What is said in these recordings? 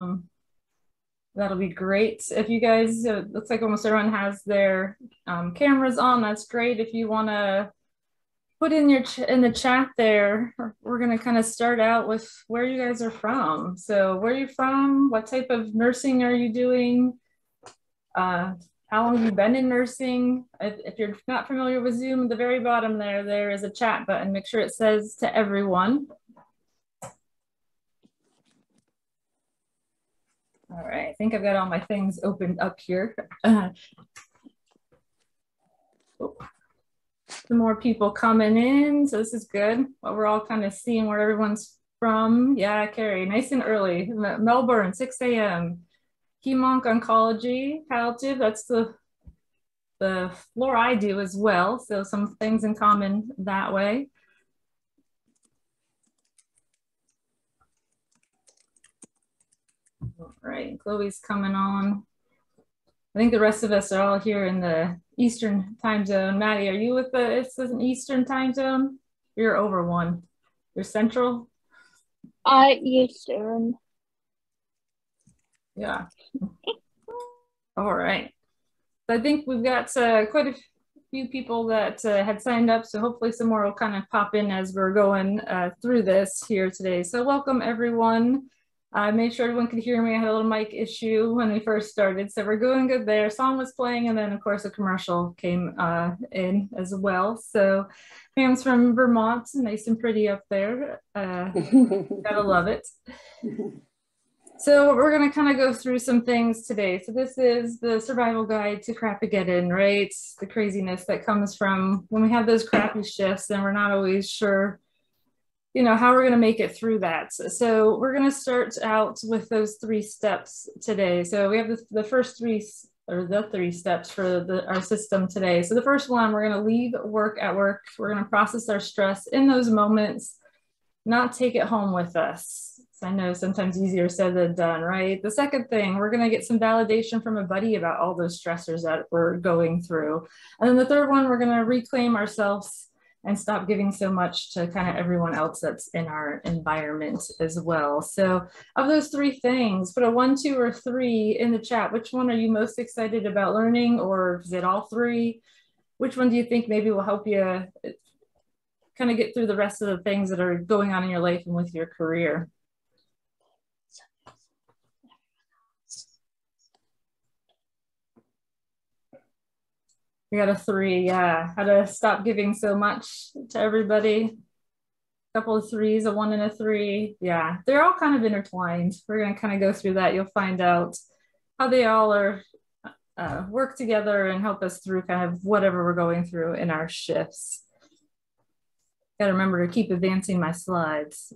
Um, That'll be great. If you guys, it looks like almost everyone has their cameras on. That's great. If you want to put in in the chat there, we're going to kind of start out with where you guys are from. So where are you from? What type of nursing are you doing? How long have you been in nursing? If you're not familiar with Zoom, at the very bottom there is a chat button. Make sure it says to everyone. All right, I think I've got all my things opened up here. The more people coming in, so this is good. But we're all kind of seeing where everyone's from. Yeah, Carrie, nice and early. Melbourne, 6 a.m. Hemonc Oncology, palliative, that's the floor I do as well. So some things in common that way. All right, Chloe's coming on. I think the rest of us are all here in the Eastern time zone. Maddie, are you with it's an Eastern time zone? You're over one. You're Central? Eastern. Yeah. All right. I think we've got quite a few people that had signed up, so hopefully some more will kind of pop in as we're going through this here today. So welcome everyone. I made sure everyone could hear me. I had a little mic issue when we first started, so we're going good there. Song was playing, and then of course a commercial came in as well. So Pam's from Vermont, nice and pretty up there. Gotta love it. So we're going to kind of go through some things today. So this is the survival guide to Crap-a-geddon, right? The craziness that comes from when we have those crappy shifts and we're not always sure, you know, how we're going to make it through that. So we're going to start out with those 3 steps today. So we have the first 3 or the 3 steps for our system today. So the first one, we're going to leave work at work. We're going to process our stress in those moments, not take it home with us. I know sometimes easier said than done, right? The second thing, we're going to get some validation from a buddy about all those stressors that we're going through. And then the third one, we're going to reclaim ourselves and stop giving so much to kind of everyone else that's in our environment as well. So of those 3 things, put a 1, 2, or 3 in the chat. Which one are you most excited about learning, or is it all 3? Which one do you think maybe will help you kind of get through the rest of the things that are going on in your life and with your career? We got a 3, yeah. How to stop giving so much to everybody. A couple of 3s, a 1 and a 3. Yeah, they're all kind of intertwined. We're going to kind of go through that. You'll find out how they all are work together and help us through kind of whatever we're going through in our shifts. Got to remember to keep advancing my slides.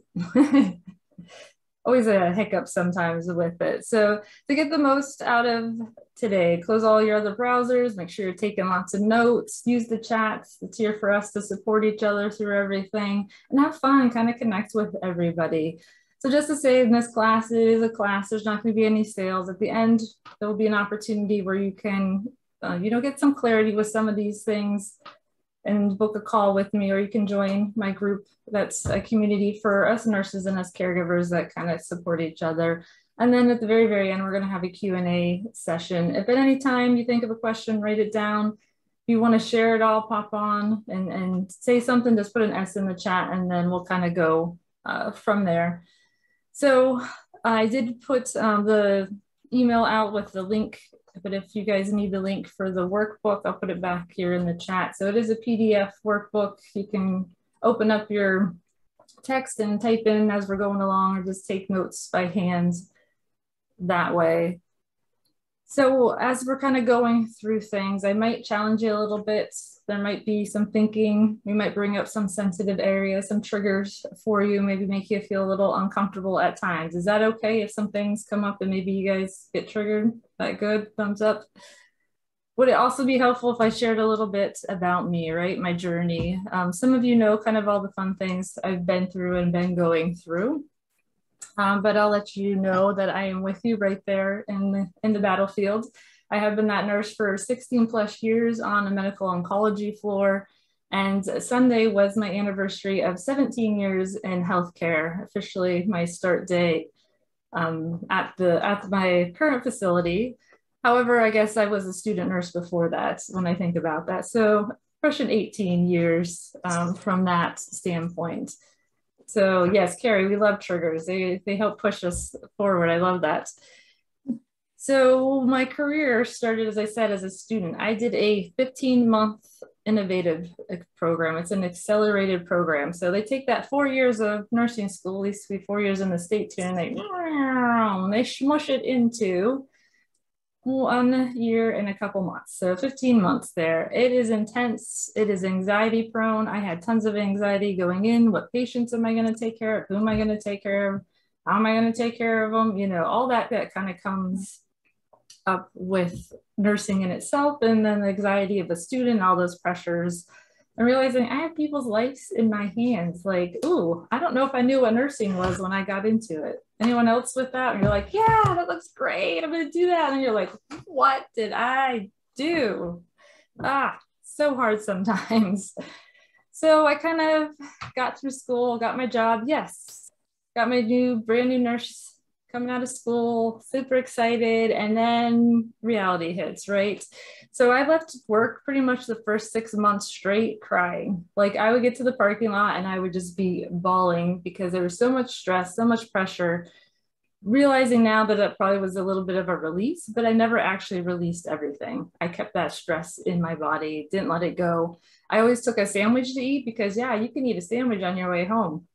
Always a hiccup sometimes with it. So to get the most out of today, close all your other browsers, make sure you're taking lots of notes, use the chats. It's here for us to support each other through everything and have fun, kind of connect with everybody. So just to say, in this class, it is a class. There's not going to be any sales. At the end, there will be an opportunity where you can, get some clarity with some of these things and book a call with me, or you can join my group. That's a community for us nurses and us caregivers that kind of support each other. And then at the very, very end, we're going to have a Q&A session. If at any time you think of a question, write it down. If you want to share it all, pop on and say something, just put an S in the chat, and then we'll kind of go from there. So I did put the email out with the link, but if you guys need the link for the workbook, I'll put it back here in the chat. So it is a PDF workbook. You can open up your text and type in as we're going along, or just take notes by hand that way. So as we're kind of going through things, I might challenge you a little bit. There might be some thinking. We might bring up some sensitive areas, some triggers for you, maybe make you feel a little uncomfortable at times. Is that okay if some things come up and maybe you guys get triggered? That good? Thumbs up. Would it also be helpful if I shared a little bit about me, right? My journey. Some of you know kind of all the fun things I've been through and been going through. But I'll let you know that I am with you right there in the battlefield. I have been that nurse for 16 plus years on a medical oncology floor. And Sunday was my anniversary of 17 years in healthcare, officially my start date. at my current facility. However, I guess I was a student nurse before that when I think about that. So pushing 18 years from that standpoint. So yes, Carrie, we love triggers. They help push us forward. I love that. So my career started, as I said, as a student. I did a 15-month innovative program. It's an accelerated program. So they take that 4 years of nursing school, at least 4 years in the States here, and they smush it into 1 year and a couple months. So 15 months there. It is intense. It is anxiety prone. I had tons of anxiety going in. What patients am I going to take care of? Who am I going to take care of? How am I going to take care of them? You know, all that kind of comes up with nursing in itself, and then the anxiety of a student, all those pressures, and realizing I have people's lives in my hands. Like, ooh, I don't know if I knew what nursing was when I got into it. Anyone else with that? And you're like, yeah, that looks great. I'm going to do that. And you're like, what did I do? So hard sometimes. So I kind of got through school, got my job. Yes. Got my brand new nurse coming out of school, super excited, and then reality hits, right? So I left work pretty much the first 6 months straight crying. Like I would get to the parking lot and I would just be bawling because there was so much stress, so much pressure. Realizing now that it probably was a little bit of a release, but I never actually released everything. I kept that stress in my body, didn't let it go. I always took a sandwich to eat because yeah, you can eat a sandwich on your way home.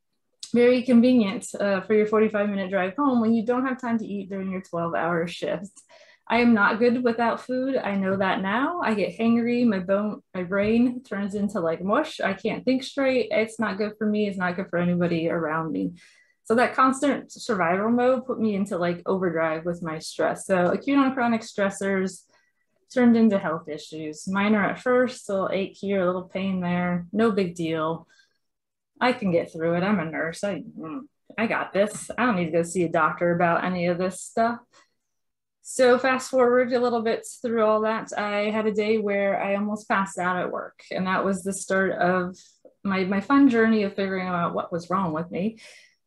Very convenient for your 45-minute drive home when you don't have time to eat during your 12-hour shift. I am not good without food. I know that now. I get hangry. My brain turns into like mush. I can't think straight. It's not good for me. It's not good for anybody around me. So that constant survival mode put me into like overdrive with my stress. So acute on chronic stressors turned into health issues. Minor at first, a little ache here, a little pain there. No big deal. I can get through it. I'm a nurse. I got this. I don't need to go see a doctor about any of this stuff. So fast forward a little bit through all that, I had a day where I almost passed out at work. And that was the start of my fun journey of figuring out what was wrong with me.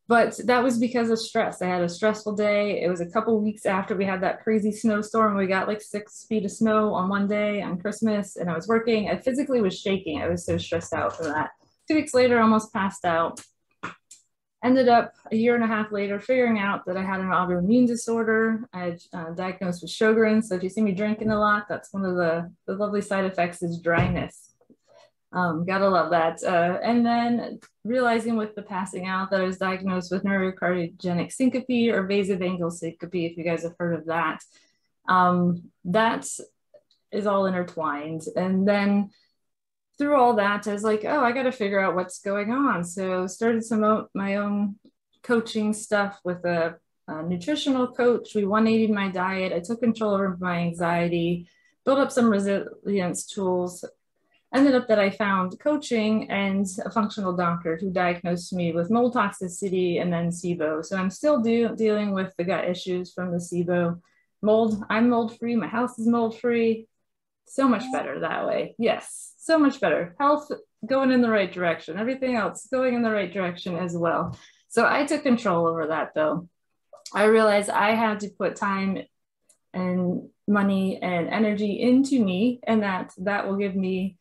But that was because of stress. I had a stressful day. It was a couple weeks after we had that crazy snowstorm. We got like 6 feet of snow on one day on Christmas, and I was working. I physically was shaking. I was so stressed out from that. 2 weeks later, almost passed out. Ended up a year and a half later figuring out that I had an autoimmune disorder. I had diagnosed with Sjogren's. So if you see me drinking a lot, that's one of the lovely side effects is dryness. Gotta love that. And then realizing with the passing out that I was diagnosed with neurocardiogenic syncope or vasovagal syncope, if you guys have heard of that. That is all intertwined. And then through all that, I was like, oh, I got to figure out what's going on. So started some of my own coaching stuff with a nutritional coach. We 180'd my diet. I took control over my anxiety, built up some resilience tools. Ended up that I found coaching and a functional doctor who diagnosed me with mold toxicity and then SIBO. So I'm still dealing with the gut issues from the SIBO. Mold, I'm mold free. My house is mold free. So much better that way. Yes, so much better. Health going in the right direction. Everything else going in the right direction as well. So I took control over that though. I realized I had to put time and money and energy into me, and that will give me,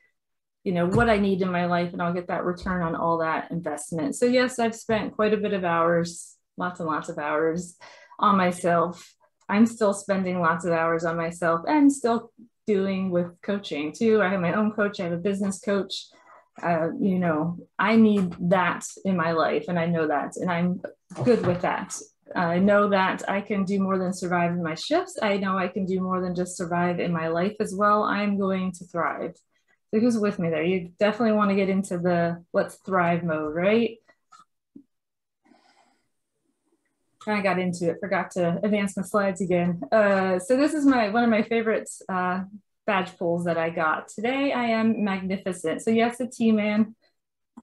you know, what I need in my life, and I'll get that return on all that investment. So yes, I've spent quite a bit of hours, lots and lots of hours on myself. I'm still spending lots of hours on myself and still doing with coaching too. I have my own coach. I have a business coach. You know, I need that in my life, and I know that, and I'm good with that. I know that I can do more than survive in my shifts. I know I can do more than just survive in my life as well. I'm going to thrive. So who's with me there? You definitely want to get into the let's thrive mode, right? I got into it, forgot to advance my slides again. So this is one of my favorite badge pulls that I got. Today I am magnificent. So yes, a T-man.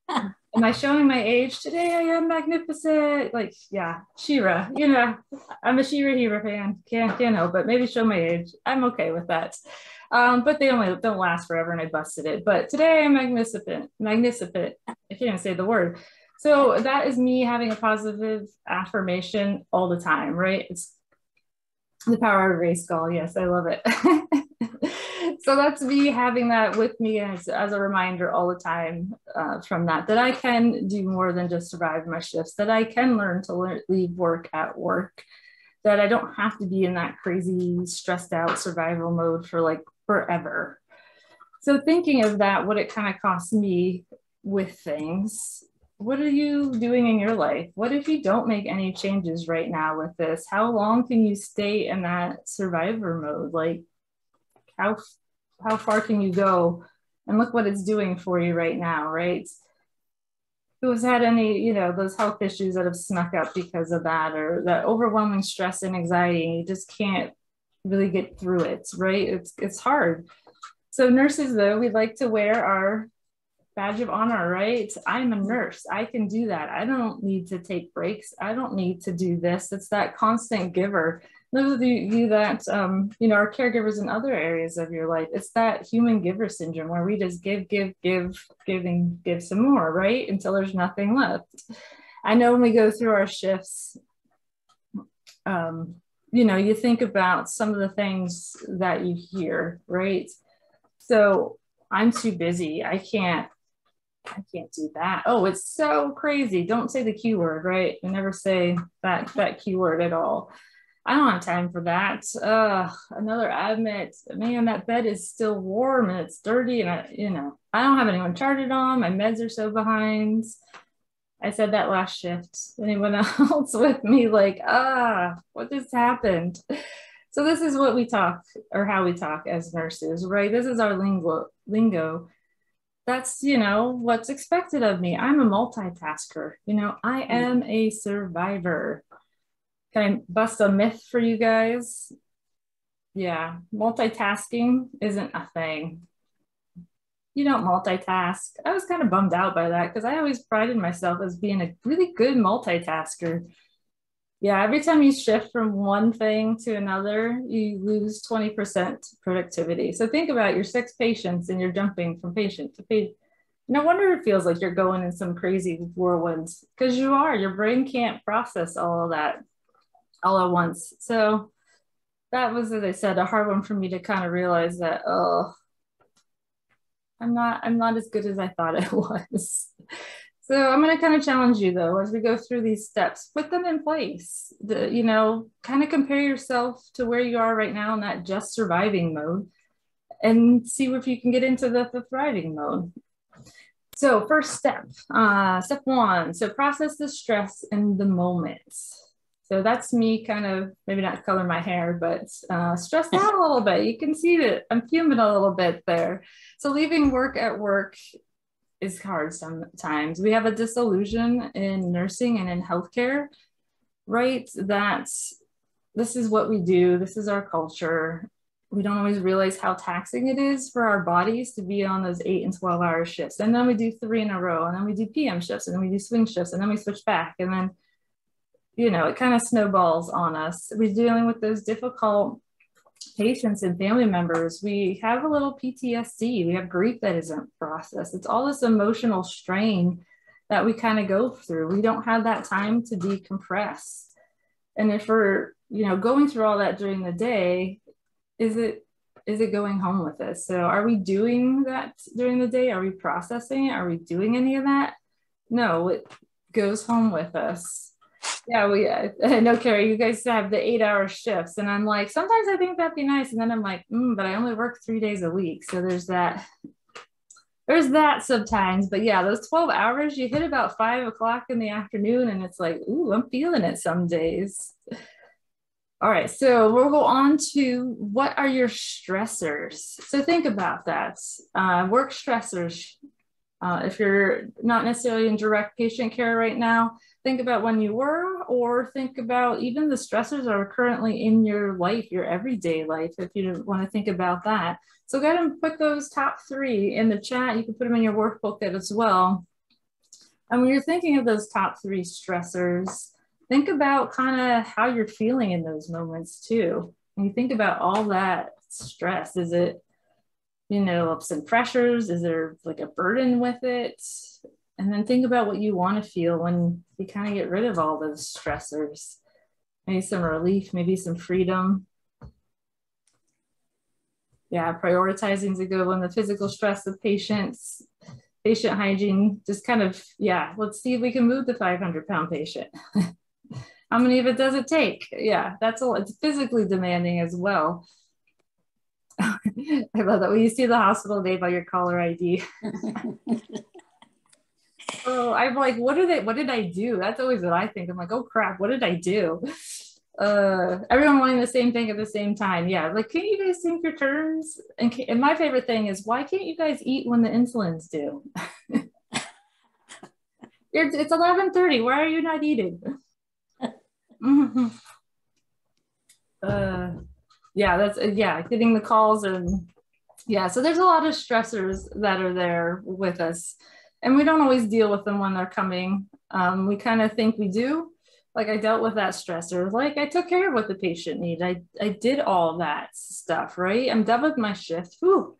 Am I showing my age? Today I am magnificent. Like, yeah, She-Ra, you know, I'm a She-Ra fan. Can't help it. Maybe show my age. I'm okay with that. But they don't last forever, and I busted it. But today I'm magnificent. I can't even say the word. So that is me having a positive affirmation all the time, right? It's the power of race skull. Yes, I love it. So that's me having that with me as a reminder all the time from that I can do more than just survive my shifts, that I can learn to leave work at work, that I don't have to be in that crazy stressed out survival mode for like forever. So thinking of that, what it kind of costs me with things, what are you doing in your life? What if you don't make any changes right now with this? How long can you stay in that survivor mode? Like how far can you go? And look what it's doing for you right now, right? Who's had any, you know, those health issues that have snuck up because of that, or that overwhelming stress and anxiety, and you just can't really get through it, right? It's hard. So nurses, though, we'd like to wear our badge of honor, right? I'm a nurse. I can do that. I don't need to take breaks. I don't need to do this. It's that constant giver. Those of you that, you know, are caregivers in other areas of your life, it's that human giver syndrome where we just give some more, right? Until there's nothing left. I know when we go through our shifts, you know, you think about some of the things that you hear, right? So I'm too busy. I can't do that. Oh, it's so crazy. Don't say the Q word, right? You never say that Q word at all. I don't have time for that. Another admit, man, that bed is still warm and it's dirty, and I don't have anyone charted on. My meds are so behind. I said that last shift. Anyone else with me? Like, what just happened? So this is what we talk, or how we talk as nurses, right? This is our lingo. That's, you know, what's expected of me. I'm a multitasker. You know, I am a survivor. Can I bust a myth for you guys? Yeah, multitasking isn't a thing. You don't multitask. I was kind of bummed out by that because I always prided myself as being a really good multitasker. Yeah, every time you shift from one thing to another, you lose 20% productivity. So think about your 6 patients and you're jumping from patient to patient. No wonder it feels like you're going in some crazy whirlwinds, because you are. Your brain can't process all of that all at once. So that was, as I said, a hard one for me to kind of realize that, oh, I'm not as good as I thought I was. So I'm going to kind of challenge you, though, as we go through these steps, put them in place. You know, kind of compare yourself to where you are right now in that just surviving mode, and see if you can get into the thriving mode. So first step, step 1. So process the stress in the moment. So that's me kind of, maybe not color my hair, but stressed out a little bit. You can see that I'm fuming a little bit there. So leaving work at work is hard sometimes. We have a disillusion in nursing and in healthcare, right? That this is what we do. This is our culture. We don't always realize how taxing it is for our bodies to be on those 8 and 12-hour shifts. And then we do 3 in a row, and then we do PM shifts, and then we do swing shifts, and then we switch back. And then, you know, it kind of snowballs on us. We're dealing with those difficult patients and family members. We have a little PTSD. We have grief that isn't processed. It's all this emotional strain that we kind of go through. We don't have that time to decompress. And if we're, you know, going through all that during the day, is it going home with us? So are we doing that during the day? Are we processing it? Are we doing any of that? No, it goes home with us. Yeah, I know, Carrie, you guys have the 8-hour shifts, and I'm like, sometimes I think that'd be nice, and then I'm like, but I only work 3 days a week, so there's that sometimes. But yeah, those 12 hours, you hit about 5 o'clock in the afternoon, and it's like, ooh, I'm feeling it some days. All right, so we'll go on to what are your stressors? So think about that. Work stressors. If you're not necessarily in direct patient care right now, think about when you were, or think about even the stressors that are currently in your life, your everyday life, if you want to think about that. So go ahead and put those top 3 in the chat. You can put them in your workbook as well. And when you're thinking of those top 3 stressors, think about kind of how you're feeling in those moments too. When you think about all that stress, is it, you know, ups and pressures? Is there like a burden with it? And then think about what you want to feel when you kind of get rid of all those stressors. Maybe some relief, maybe some freedom. Yeah, prioritizing is a good one. The physical stress of patients, patient hygiene, just kind of, yeah, let's see if we can move the 500-pound patient. How many of it does it take? Yeah, that's all. It's physically demanding as well. I love that when you see the hospital name on your caller ID. Oh, I'm like, what did I do? That's always what I think. I'm like, oh crap, what did I do? Everyone wanting the same thing at the same time. Yeah, like, can't you guys think your turns? And my favorite thing is, why can't you guys eat when the insulins do? It's 11:30. Why are you not eating? Mm-hmm. Yeah, getting the calls, and yeah, so there's a lot of stressors that are there with us, and we don't always deal with them when they're coming. We kind of think we do. Like, I dealt with that stressor. Like, I took care of what the patient needed. I did all that stuff, right? I'm done with my shift. Whew,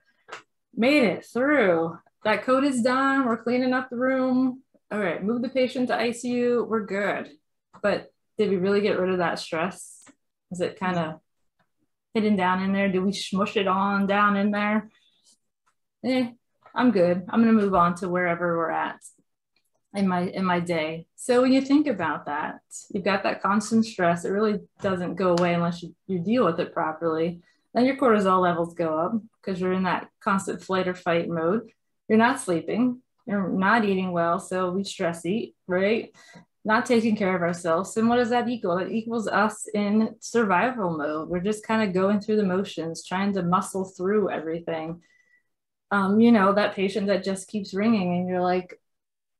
made it through. That code is done. We're cleaning up the room. All right, move the patient to ICU. We're good. But did we really get rid of that stress? Is it kind of hidden down in there? Did we smush it on down in there? I'm good. I'm going to move on to wherever we're at in my day. So when you think about that, you've got that constant stress. It really doesn't go away unless you deal with it properly. Then your cortisol levels go up because you're in that constant flight or fight mode. You're not sleeping. You're not eating well. So we stress eat, right? Not taking care of ourselves. And what does that equal? It equals us in survival mode. We're just kind of going through the motions, trying to muscle through everything. That patient that just keeps ringing and you're like,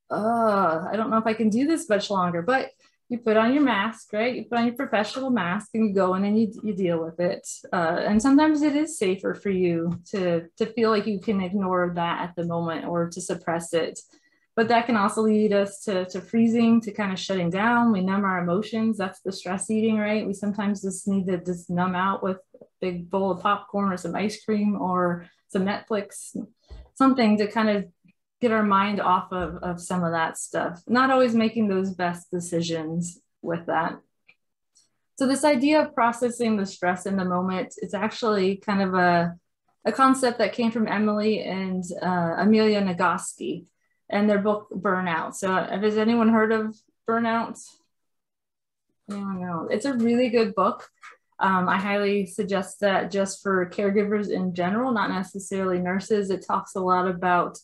I don't know if I can do this much longer, but you put on your mask, right? You put on your professional mask and you go in and you deal with it. And sometimes it is safer for you to feel like you can ignore that at the moment or to suppress it. But that can also lead us to freezing, to kind of shutting down. We numb our emotions. That's the stress eating, right? We sometimes just need to just numb out with a big bowl of popcorn or some ice cream or some Netflix, something to kind of get our mind off of some of that stuff. Not always making those best decisions with that. So this idea of processing the stress in the moment, it's actually kind of a concept that came from Emily and Amelia Nagoski and their book Burnout. So has anyone heard of Burnout? Anyone know? It's a really good book. I highly suggest that just for caregivers in general, not necessarily nurses. It talks a lot about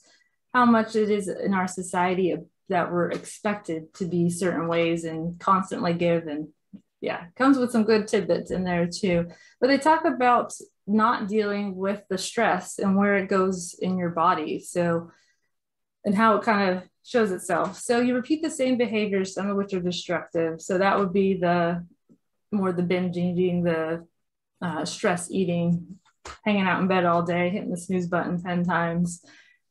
how much it is in our society that we're expected to be certain ways and constantly give. And yeah, comes with some good tidbits in there too. But they talk about not dealing with the stress and where it goes in your body. So, and how it kind of shows itself. So you repeat the same behaviors, some of which are destructive. So that would be the binge eating, the stress eating, hanging out in bed all day, hitting the snooze button 10 times.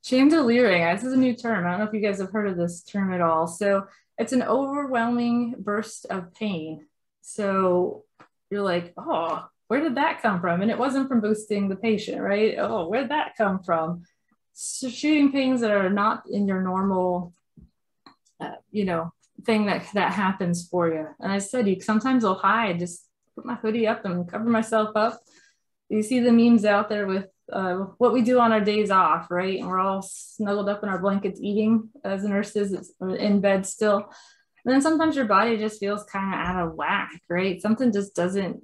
Chandeliering, this is a new term. I don't know if you guys have heard of this term at all. So it's an overwhelming burst of pain. So you're like, oh, where did that come from? And it wasn't from boosting the patient, right? Oh, where did that come from? So shooting pains that are not in your normal, thing that happens for you. And I said, sometimes I'll hide, just put my hoodie up and cover myself up. You see the memes out there with what we do on our days off, right? And we're all snuggled up in our blankets eating as nurses in bed still. And then sometimes your body just feels kind of out of whack, right? Something just doesn't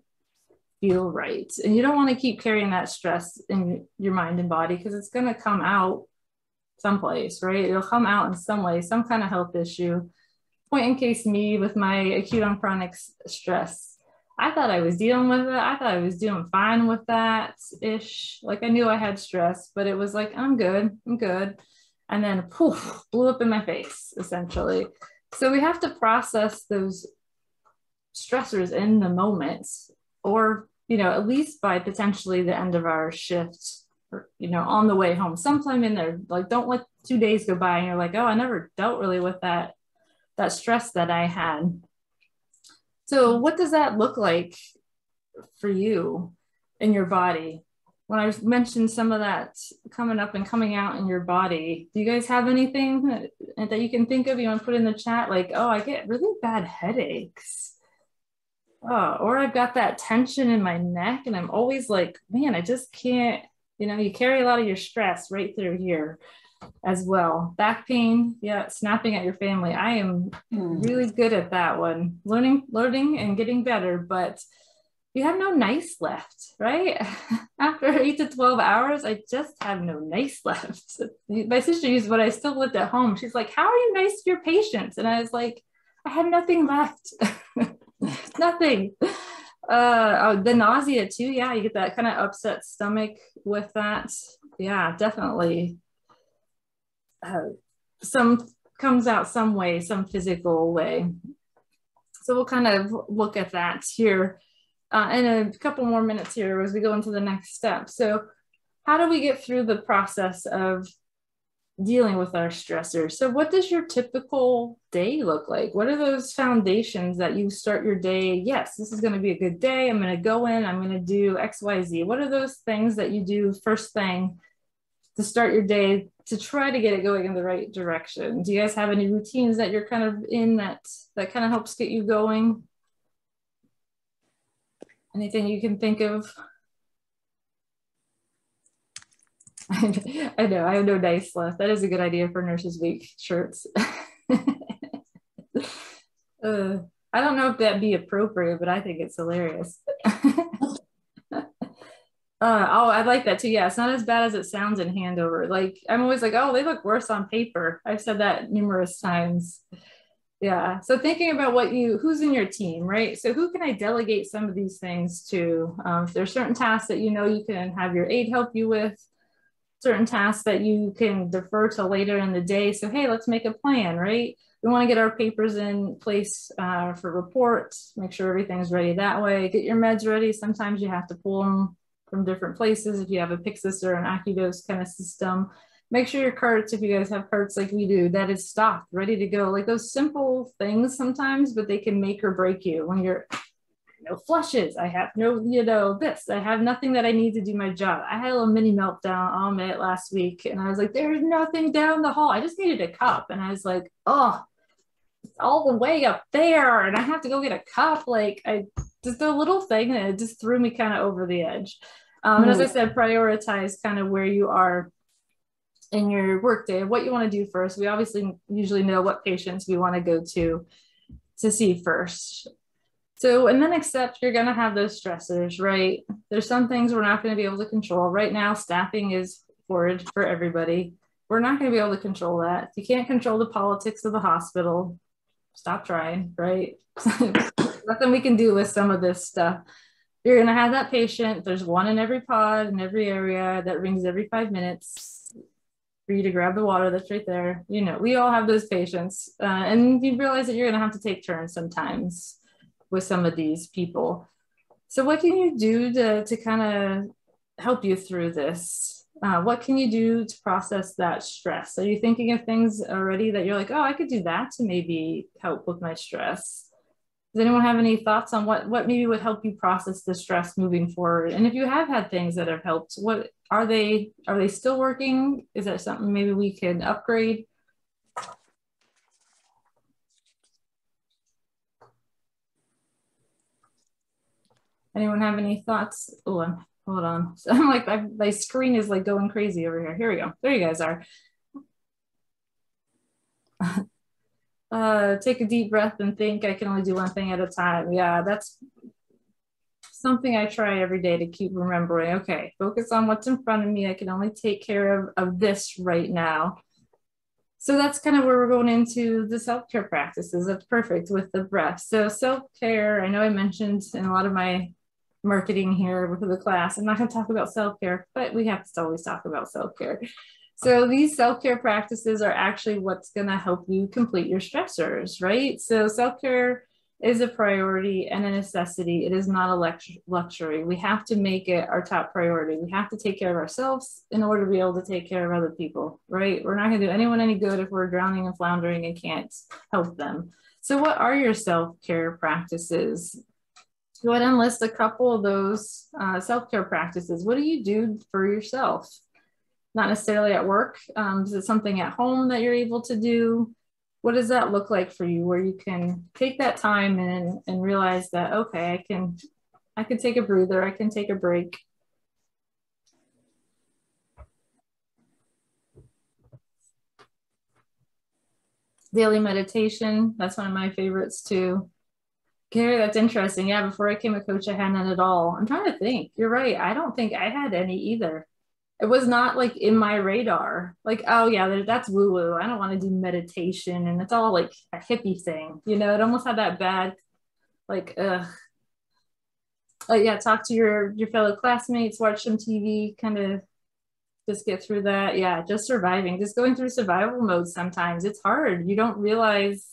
feel right. And you don't want to keep carrying that stress in your mind and body because it's going to come out someplace, right? It'll come out in some way, some kind of health issue. Point in case me with my acute on chronic stress. I thought I was dealing with it. I thought I was doing fine with that-ish. Like I knew I had stress, but it was like, I'm good. And then poof, blew up in my face, essentially. So we have to process those stressors in the moment or, at least by potentially the end of our shift or, on the way home, sometime in there. Like don't let 2 days go by and you're like, oh, I never dealt really with that stress that I had. So what does that look like for you in your body? when I mentioned some of that coming up and coming out in your body, do you guys have anything that you can think of? You want to put in the chat? Like, oh, I get really bad headaches. Oh, or I've got that tension in my neck and I'm always like, man, I just can't, you carry a lot of your stress right through here as well. Back pain, yeah, snapping at your family. I am really good at that one. Learning and getting better, but you have no nice left, right? After 8 to 12 hours, I just have no nice left. My sister used when I still lived at home. She's like, how are you nice to your patients? And I was like, I have nothing left. Nothing. The nausea too. Yeah, you get that kind of upset stomach with that. Yeah, definitely. Some comes out some way, some physical way. So we'll kind of look at that here in a couple more minutes here as we go into the next step. So how do we get through the process of dealing with our stressors? So what does your typical day look like? What are those foundations that you start your day? Yes, this is going to be a good day. I'm going to go in, I'm going to do X, Y, Z. What are those things that you do first thing to start your day to try to get it going in the right direction? Do you guys have any routines that you're kind of in that kind of helps get you going? Anything you can think of? I know, I have no dice left. That is a good idea for Nurses Week shirts. I don't know if that'd be appropriate, but I think it's hilarious. Oh, I like that too. Yeah, it's not as bad as it sounds in handover. Like, I'm always like, oh, they look worse on paper. I've said that numerous times. Yeah. So thinking about who's in your team, right? So who can I delegate some of these things to? If there's certain tasks that you can have your aide help you with, certain tasks that you can defer to later in the day. So, hey, let's make a plan, right? We want to get our papers in place for reports, make sure everything's ready that way. Get your meds ready. Sometimes you have to pull them from different places. If you have a Pyxis or an AccuDose kind of system, make sure your carts, if you guys have carts like we do, that is stocked, ready to go. Like those simple things sometimes, but they can make or break you when you're no flushes. I have no, this. I have nothing that I need to do my job. I had a little mini meltdown on it last week, and I was like, there's nothing down the hall. I just needed a cup, and I was like, oh, it's all the way up there, and I have to go get a cup. Like, I just a little thing, and it just threw me kind of over the edge. And as I said, prioritize kind of where you are in your workday, what you want to do first. We obviously usually know what patients we want to go to see first. So in the next step, you're going to have those stressors, right? There's some things we're not going to be able to control. Right now, staffing is horrid for everybody. We're not going to be able to control that. You can't control the politics of the hospital. Stop trying, right? Nothing we can do with some of this stuff. You're going to have that patient. There's one in every pod in every area that rings every 5 minutes for you to grab the water that's right there. We all have those patients. And you realize that you're going to have to take turns sometimes with some of these people. So what can you do to kind of help you through this? What can you do to process that stress? Are you thinking of things already that you're like, oh, I could do that to maybe help with my stress? Does anyone have any thoughts on what maybe would help you process the stress moving forward? And if you have had things that have helped, what are they still working? Is that something maybe we can upgrade? Anyone have any thoughts? Oh, hold on. So I'm like, my screen is like going crazy over here. Here we go. There you guys are. Take a deep breath and think I can only do one thing at a time. Yeah, that's something I try every day to keep remembering. Okay, focus on what's in front of me. I can only take care of this right now. So that's kind of where we're going into the self-care practices. That's perfect with the breath. So self-care, I know I mentioned in a lot of my marketing here with the class, I'm not going to talk about self-care, but we have to always talk about self-care. So these self-care practices are actually what's going to help you complete your stressors, right? So self-care is a priority and a necessity. It is not a luxury. We have to make it our top priority. We have to take care of ourselves in order to be able to take care of other people, right? We're not going to do anyone any good if we're drowning and floundering and can't help them. So what are your self-care practices? go ahead and list a couple of those self-care practices. What do you do for yourself? Not necessarily at work. Is it something at home that you're able to do? What does that look like for you, where you can take that time and realize that, okay, I can take a breather, I can take a break. Daily meditation, that's one of my favorites too. Gary, that's interesting. Yeah, before I became a coach, I had none at all. I'm trying to think. You're right. I don't think I had any either. It was not like in my radar. Like, oh yeah, that's woo woo. I don't want to do meditation, and it's all like a hippie thing. You know, it almost had that bad, like, yeah. Talk to your fellow classmates, watch some TV, kind of just get through that. Yeah, just surviving, just going through survival mode. Sometimes it's hard. You don't realize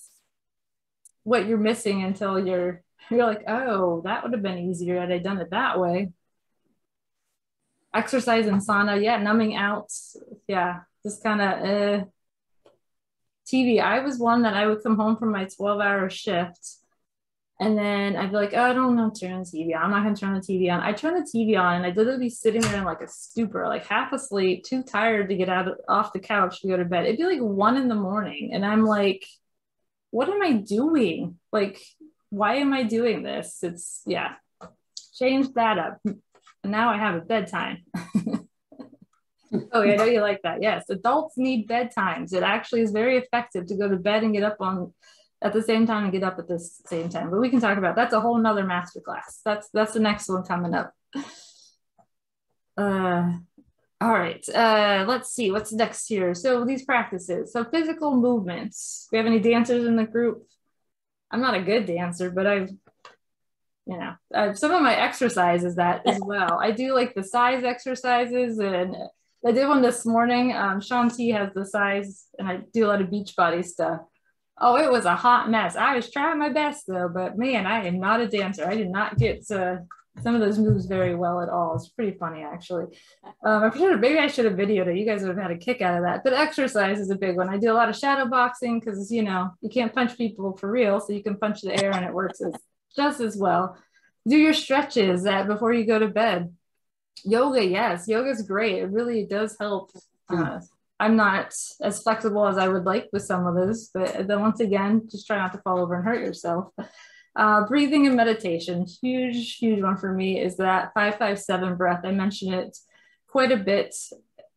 what you're missing until you're like, oh, that would have been easier had I done it that way. Exercise and sauna, yeah, numbing out, yeah, just kind of TV. I was one that I would come home from my 12-hour shift, and then I'd be like, oh, I don't know, turn the TV on. I'm not gonna turn the TV on. I turn the TV on, and I'd literally be sitting there in like a stupor, like half asleep, too tired to get off the couch to go to bed. It'd be like 1 a.m, and I'm like, what am I doing? Like, why am I doing this? It's, yeah, change that up. And now I have a bedtime. Oh, yeah, I know you like that. Yes, adults need bedtimes. It actually is very effective to go to bed and get up at the same time and get up at the same time. But we can talk about that's a whole nother masterclass. That's the next one coming up. All right, let's see what's next here. So these practices. So physical movements. Do we have any dancers in the group? I'm not a good dancer, but I've some of my exercises that as well. I do like the size exercises, and I did one this morning. Sean T has the size, and I do a lot of beach body stuff. Oh, it was a hot mess. I was trying my best though, but man, I am not a dancer. I did not get some of those moves very well at all. It's pretty funny actually. Maybe I should have videoed it. You guys would have had a kick out of that. But exercise is a big one. I do a lot of shadow boxing because you can't punch people for real, so you can punch the air and it works just as well. Do your stretches before you go to bed. Yoga, yes, yoga is great. It really does help. I'm not as flexible as I would like with some of those, but then once again, just try not to fall over and hurt yourself. Breathing and meditation, huge one for me is that 5-5-7 breath. I mention it quite a bit.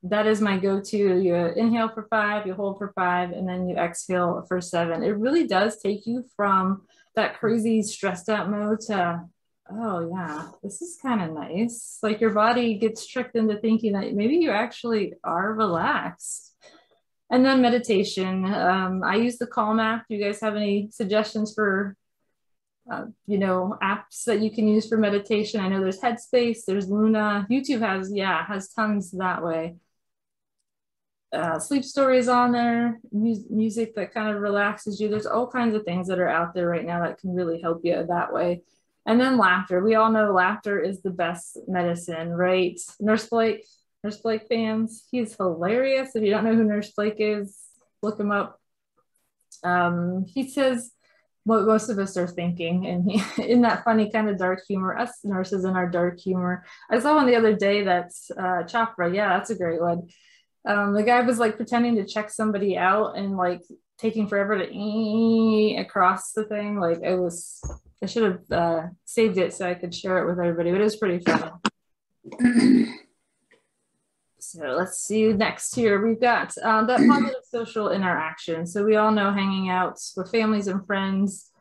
That is my go-to. You inhale for 5, you hold for 5, and then you exhale for 7. It really does take you from that crazy stressed out mode to, oh yeah, this is kind of nice. Like your body gets tricked into thinking that maybe you actually are relaxed. And then meditation. I use the Calm app. Do you guys have any suggestions for apps that you can use for meditation? I know there's Headspace, there's Luna. YouTube has tons that way. Sleep stories on there, music that kind of relaxes you. There's all kinds of things that are out there right now that can really help you that way. And then laughter. We all know laughter is the best medicine, right? Nurse Blake fans, he's hilarious. If you don't know who Nurse Blake is, look him up. He says what most of us are thinking, and in that funny kind of dark humor, us nurses in our dark humor. I saw one the other day that's Chopra. Yeah, that's a great one. The guy was like pretending to check somebody out and like taking forever to across the thing. Like I should have saved it so I could share it with everybody, but it was pretty fun. So let's see next here. We've got that positive social interaction. So we all know hanging out with families and friends,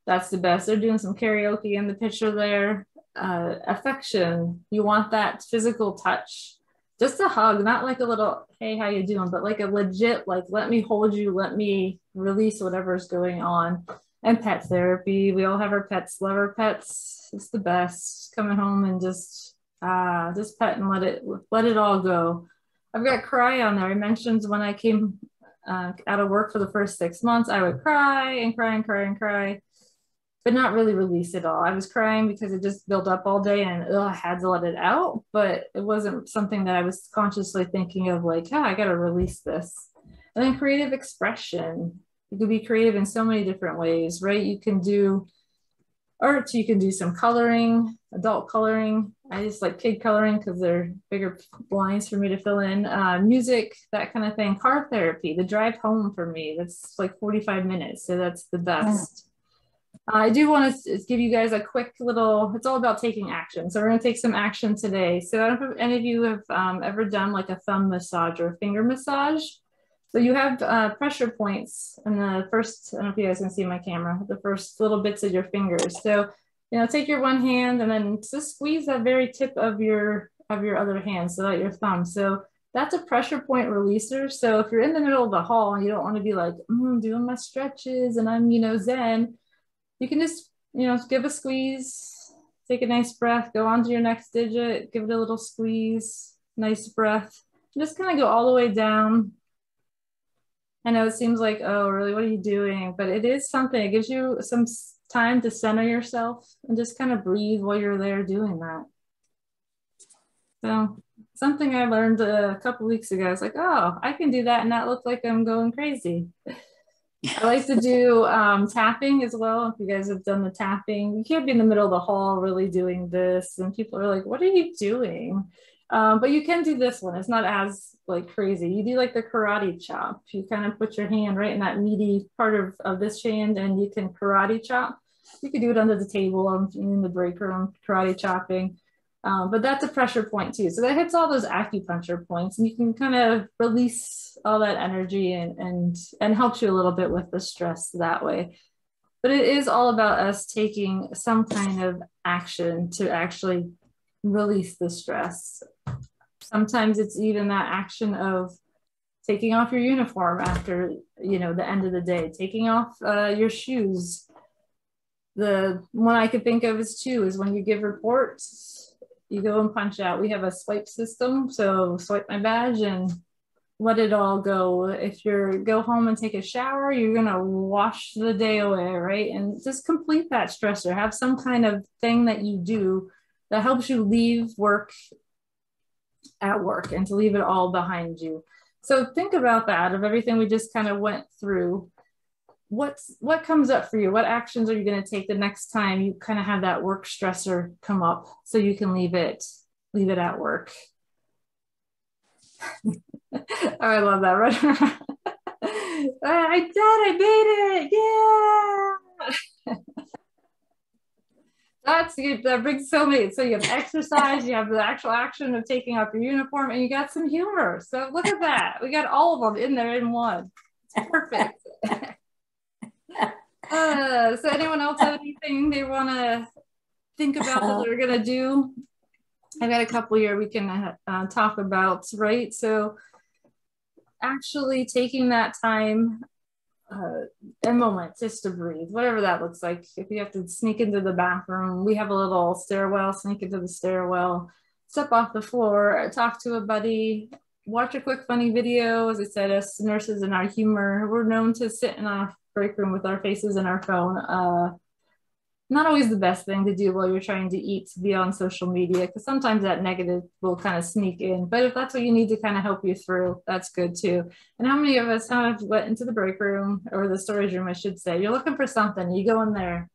that's the best. They're doing some karaoke in the picture there. Affection, you want that physical touch. Just a hug, not like a little, hey, how you doing? But like a legit, like, let me hold you, let me release whatever's going on. And pet therapy. We all have our pets, love our pets. It's the best. Coming home and just pet and let it all go. I've got cry on there. I mentioned when I came out of work for the first 6 months, I would cry and cry and cry and cry, but not really release it all. I was crying because it just built up all day and I had to let it out, but it wasn't something that I was consciously thinking of like, oh, I got to release this. And then creative expression. You can be creative in so many different ways, right? You can do art. You can do some coloring, adult coloring. I just like kid coloring because they're bigger lines for me to fill in. Music, that kind of thing. Car therapy, the drive home for me, that's like 45 minutes. So that's the best. I do want to give you guys a quick little, it's all about taking action. So we're going to take some action today. So I don't know if any of you have ever done like a thumb massage or a finger massage. So you have pressure points in the first, I don't know if you guys can see my camera, the first little bits of your fingers. So, you know, take your one hand and then just squeeze that very tip of your other hand, so that your thumb. So that's a pressure point releaser. So if you're in the middle of the hall and you don't want to be like, doing my stretches and I'm, you know, zen, you can just, you know, give a squeeze, take a nice breath, go on to your next digit, give it a little squeeze, nice breath, just kind of go all the way down. I know it seems like, oh, really, what are you doing? But it is something, it gives you some time to center yourself and just kind of breathe while you're there doing that. So something I learned a couple weeks ago, I was like, oh, I can do that and not look like I'm going crazy. I like to do tapping as well. If you guys have done the tapping, you can't be in the middle of the hall really doing this. And people are like, what are you doing? But you can do this one. It's not as like crazy. You do like the karate chop. You kind of put your hand right in that meaty part of this hand and you can karate chop. You could do it under the table in the break room, karate chopping. But that's a pressure point too. So that hits all those acupuncture points and you can kind of release all that energy and helps you a little bit with the stress that way. But it is all about us taking some kind of action to actually release the stress. Sometimes it's even that action of taking off your uniform after, you know, the end of the day, taking off your shoes. The one I could think of is when you give reports, you go and punch out. We have a swipe system, so swipe my badge and let it all go. If you go home and take a shower, you're gonna wash the day away, right? And just complete that stressor. Have some kind of thing that you do that helps you leave work at work and to leave it all behind you. So think about that, of everything we just kind of went through. What comes up for you? What actions are you going to take the next time you kind of have that work stressor come up so you can leave it at work? Oh, I love that. Right? I did, I made it. Yeah. That brings so many. So you have exercise, you have the actual action of taking off your uniform, and you got some humor. So look at that. We got all of them in there in one. It's perfect. So anyone else have anything they want to think about that they're going to do? I've got a couple here we can talk about, right? So actually taking that time, a moment just to breathe, whatever that looks like. If you have to sneak into the bathroom, we have a little stairwell, sneak into the stairwell, step off the floor, talk to a buddy, watch a quick funny video. As I said, us nurses and our humor, we're known to sit in a break room with our faces in our phone. Not always the best thing to do while you're trying to eat, to be on social media, because sometimes that negative will kind of sneak in. But if that's what you need to kind of help you through, that's good too. And how many of us have went into the break room, or the storage room, I should say, you're looking for something, you go in there,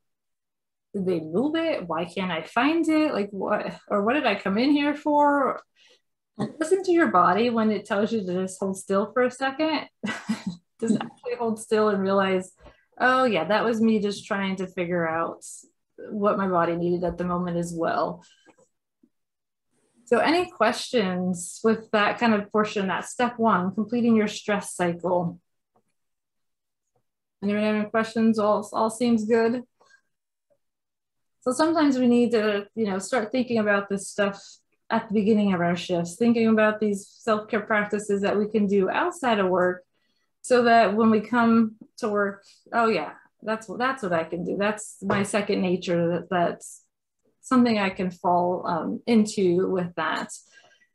did they move it? Why can't I find it? Like what, or what did I come in here for? Listen to your body when it tells you to just hold still for a second. Just actually hold still and realize, oh yeah, that was me just trying to figure out what my body needed at the moment as well. So any questions with that kind of portion, that step one, completing your stress cycle? Anyone have any questions? All seems good. So sometimes we need to, you know, start thinking about this stuff at the beginning of our shifts, thinking about these self-care practices that we can do outside of work, so that when we come to work, oh yeah, that's what I can do. That's my second nature. That's something I can fall into with that.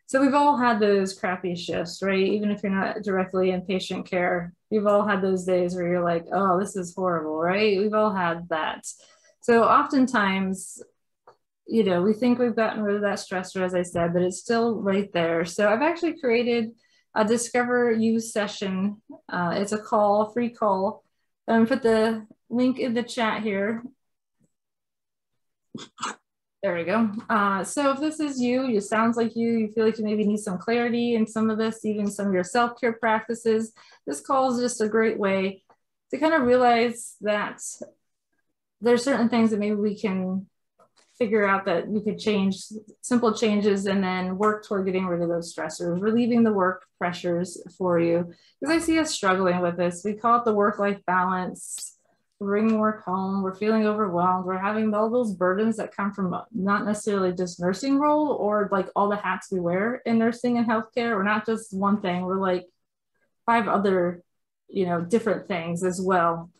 So we've all had those crappy shifts, right? Even if you're not directly in patient care, you've all had those days where you're like, oh, this is horrible, right? We've all had that. So oftentimes, you know, we think we've gotten rid of that stressor, as I said, but it's still right there. So I've actually created a Discover You session. It's a call, free call. Put the link in the chat here. There we go. So if this is you, it sounds like you feel like you maybe need some clarity in some of this, even some of your self-care practices. This call is just a great way to kind of realize that there's certain things that maybe we can figure out that we could change, simple changes, and then work toward getting rid of those stressors, relieving the work pressures for you. Because I see us struggling with this. We call it the work-life balance. We're bringing work home, we're feeling overwhelmed, we're having all those burdens that come from not necessarily just nursing role or like all the hats we wear in nursing and healthcare. We're not just one thing, we're like 5 other, different things as well.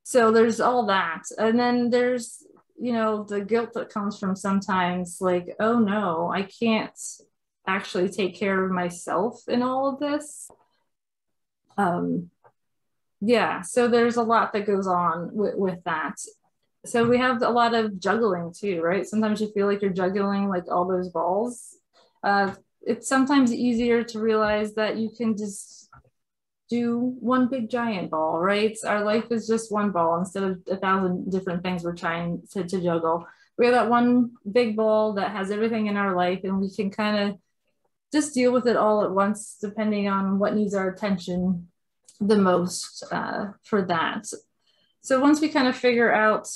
So there's all that. And then there's, the guilt that comes from sometimes like, oh no, I can't actually take care of myself in all of this. Yeah, so there's a lot that goes on with that. So we have a lot of juggling too, right? Sometimes you feel like you're juggling like all those balls. It's sometimes easier to realize that you can just do one big giant ball, right? Our life is just one ball instead of 1,000 different things we're trying to juggle. We have that one big ball that has everything in our life, and we can kind of just deal with it all at once, depending on what needs our attention the most for that. So once we kind of figure out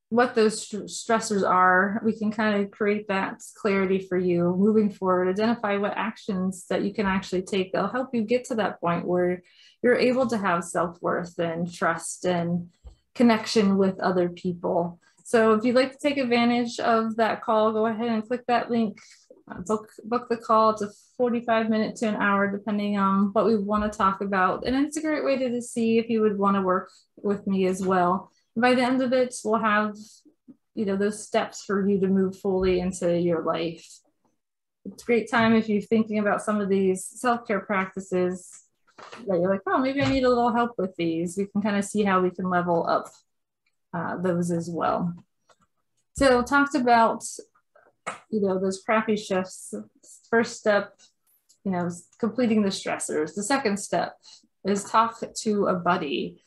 what those stressors are, we can kind of create that clarity for you moving forward, identify what actions that you can actually take that'll help you get to that point where you're able to have self-worth and trust and connection with other people. So if you'd like to take advantage of that call, go ahead and click that link. Book the call. It's a 45-minute to an hour, depending on what we want to talk about. And it's a great way to see if you would want to work with me as well. And by the end of it, we'll have, those steps for you to move fully into your life. It's a great time if you're thinking about some of these self-care practices that you're like, oh, maybe I need a little help with these. We can kind of see how we can level up those as well. So talked about those crappy shifts. First step, is completing the stressors. The second step is talk to a buddy.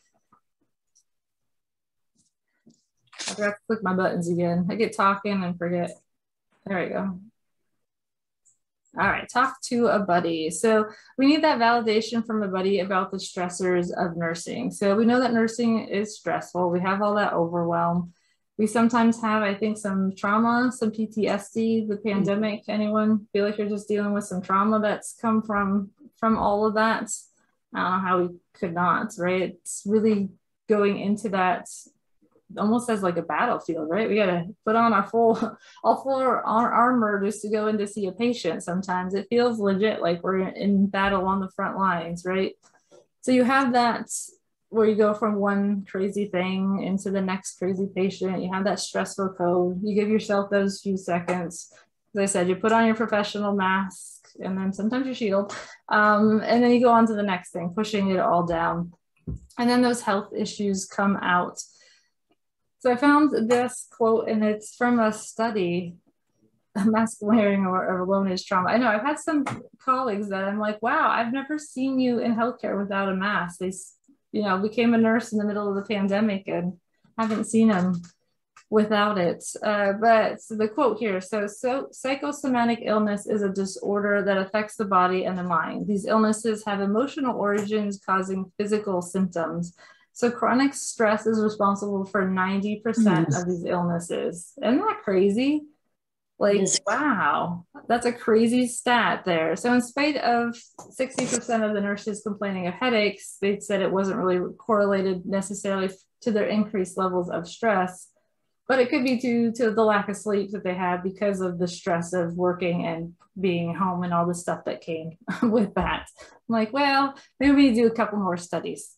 I forgot to click my buttons again. I get talking and forget. There we go. All right, talk to a buddy. So we need that validation from a buddy about the stressors of nursing. So we know that nursing is stressful. We have all that overwhelm. We sometimes have, I think, some trauma, some PTSD, the pandemic. Anyone feel like you're just dealing with some trauma that's come from all of that? I don't know how we could not, right? It's really going into that almost as like a battlefield, right? We got to put on our full armor just to go in to see a patient. Sometimes it feels legit like we're in battle on the front lines, right? So you have that where you go from one crazy thing into the next crazy patient. You have that stressful code. You give yourself those few seconds. As I said, you put on your professional mask and then sometimes your shield. And then you go on to the next thing, pushing it all down. And then those health issues come out. So I found this quote, and it's from a study, mask wearing or alone is trauma. I know I've had some colleagues that I'm like, wow, I've never seen you in healthcare without a mask. They became a nurse in the middle of the pandemic and haven't seen them without it. But the quote here, so psychosomatic illness is a disorder that affects the body and the mind. These illnesses have emotional origins causing physical symptoms. So chronic stress is responsible for 90% of these illnesses. Isn't that crazy? Like, wow, that's a crazy stat there. So in spite of 60% of the nurses complaining of headaches, they said it wasn't really correlated necessarily to their increased levels of stress, but it could be due to the lack of sleep that they had because of the stress of working and being home and all the stuff that came with that. I'm like, well, maybe we do a couple more studies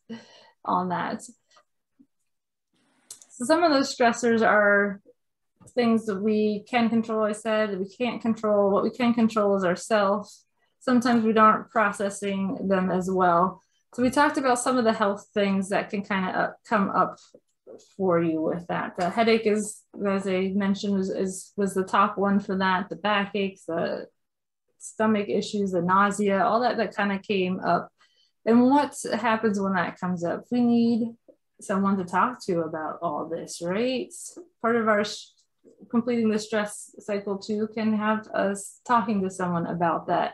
on that. So some of those stressors are things that we can control. I said that we can't control. What we can control is ourselves. Sometimes we aren't processing them as well. So we talked about some of the health things that can kind of come up for you with that. The headache is, as I mentioned, was the top one for that. The backaches, the stomach issues, the nausea, all that kind of came up. And what happens when that comes up? We need someone to talk to about all this, right? Part of our completing the stress cycle too can have us talking to someone about that.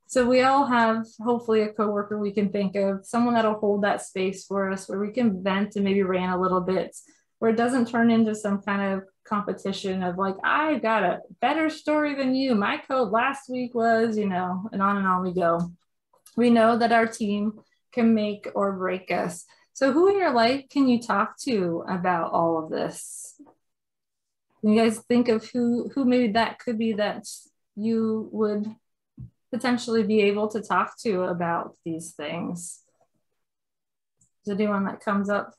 So we all have hopefully a coworker we can think of, someone that'll hold that space for us where we can vent and maybe rant a little bit, where it doesn't turn into some kind of competition of like, I got a better story than you. My code last week was, you know, and on we go. We know that our team can make or break us. So who in your life can you talk to about all of this? You guys think of who maybe that could be that you would potentially be able to talk to about these things. Is anyone that comes up?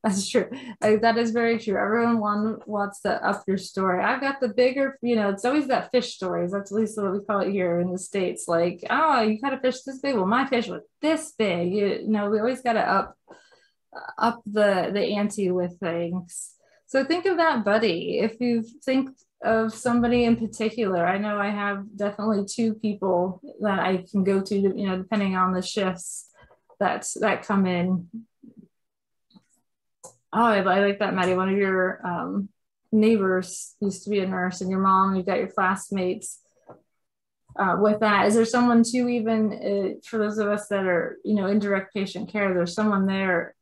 That's true. That is very true. Everyone wants to up your story. I've got the bigger, you know, it's always that fish stories. That's at least what we call it here in the States. Like, oh, you caught a fish this big. Well, my fish was this big. You know, we always got to up the ante with things. So think of that buddy. If you think of somebody in particular, I know I have definitely two people that I can go to, you know, depending on the shifts that come in. Oh, I like that, Maddie. One of your neighbors used to be a nurse, and your mom, you've got your classmates. With that, is there someone too, even for those of us that are, you know, in direct patient care, there's someone there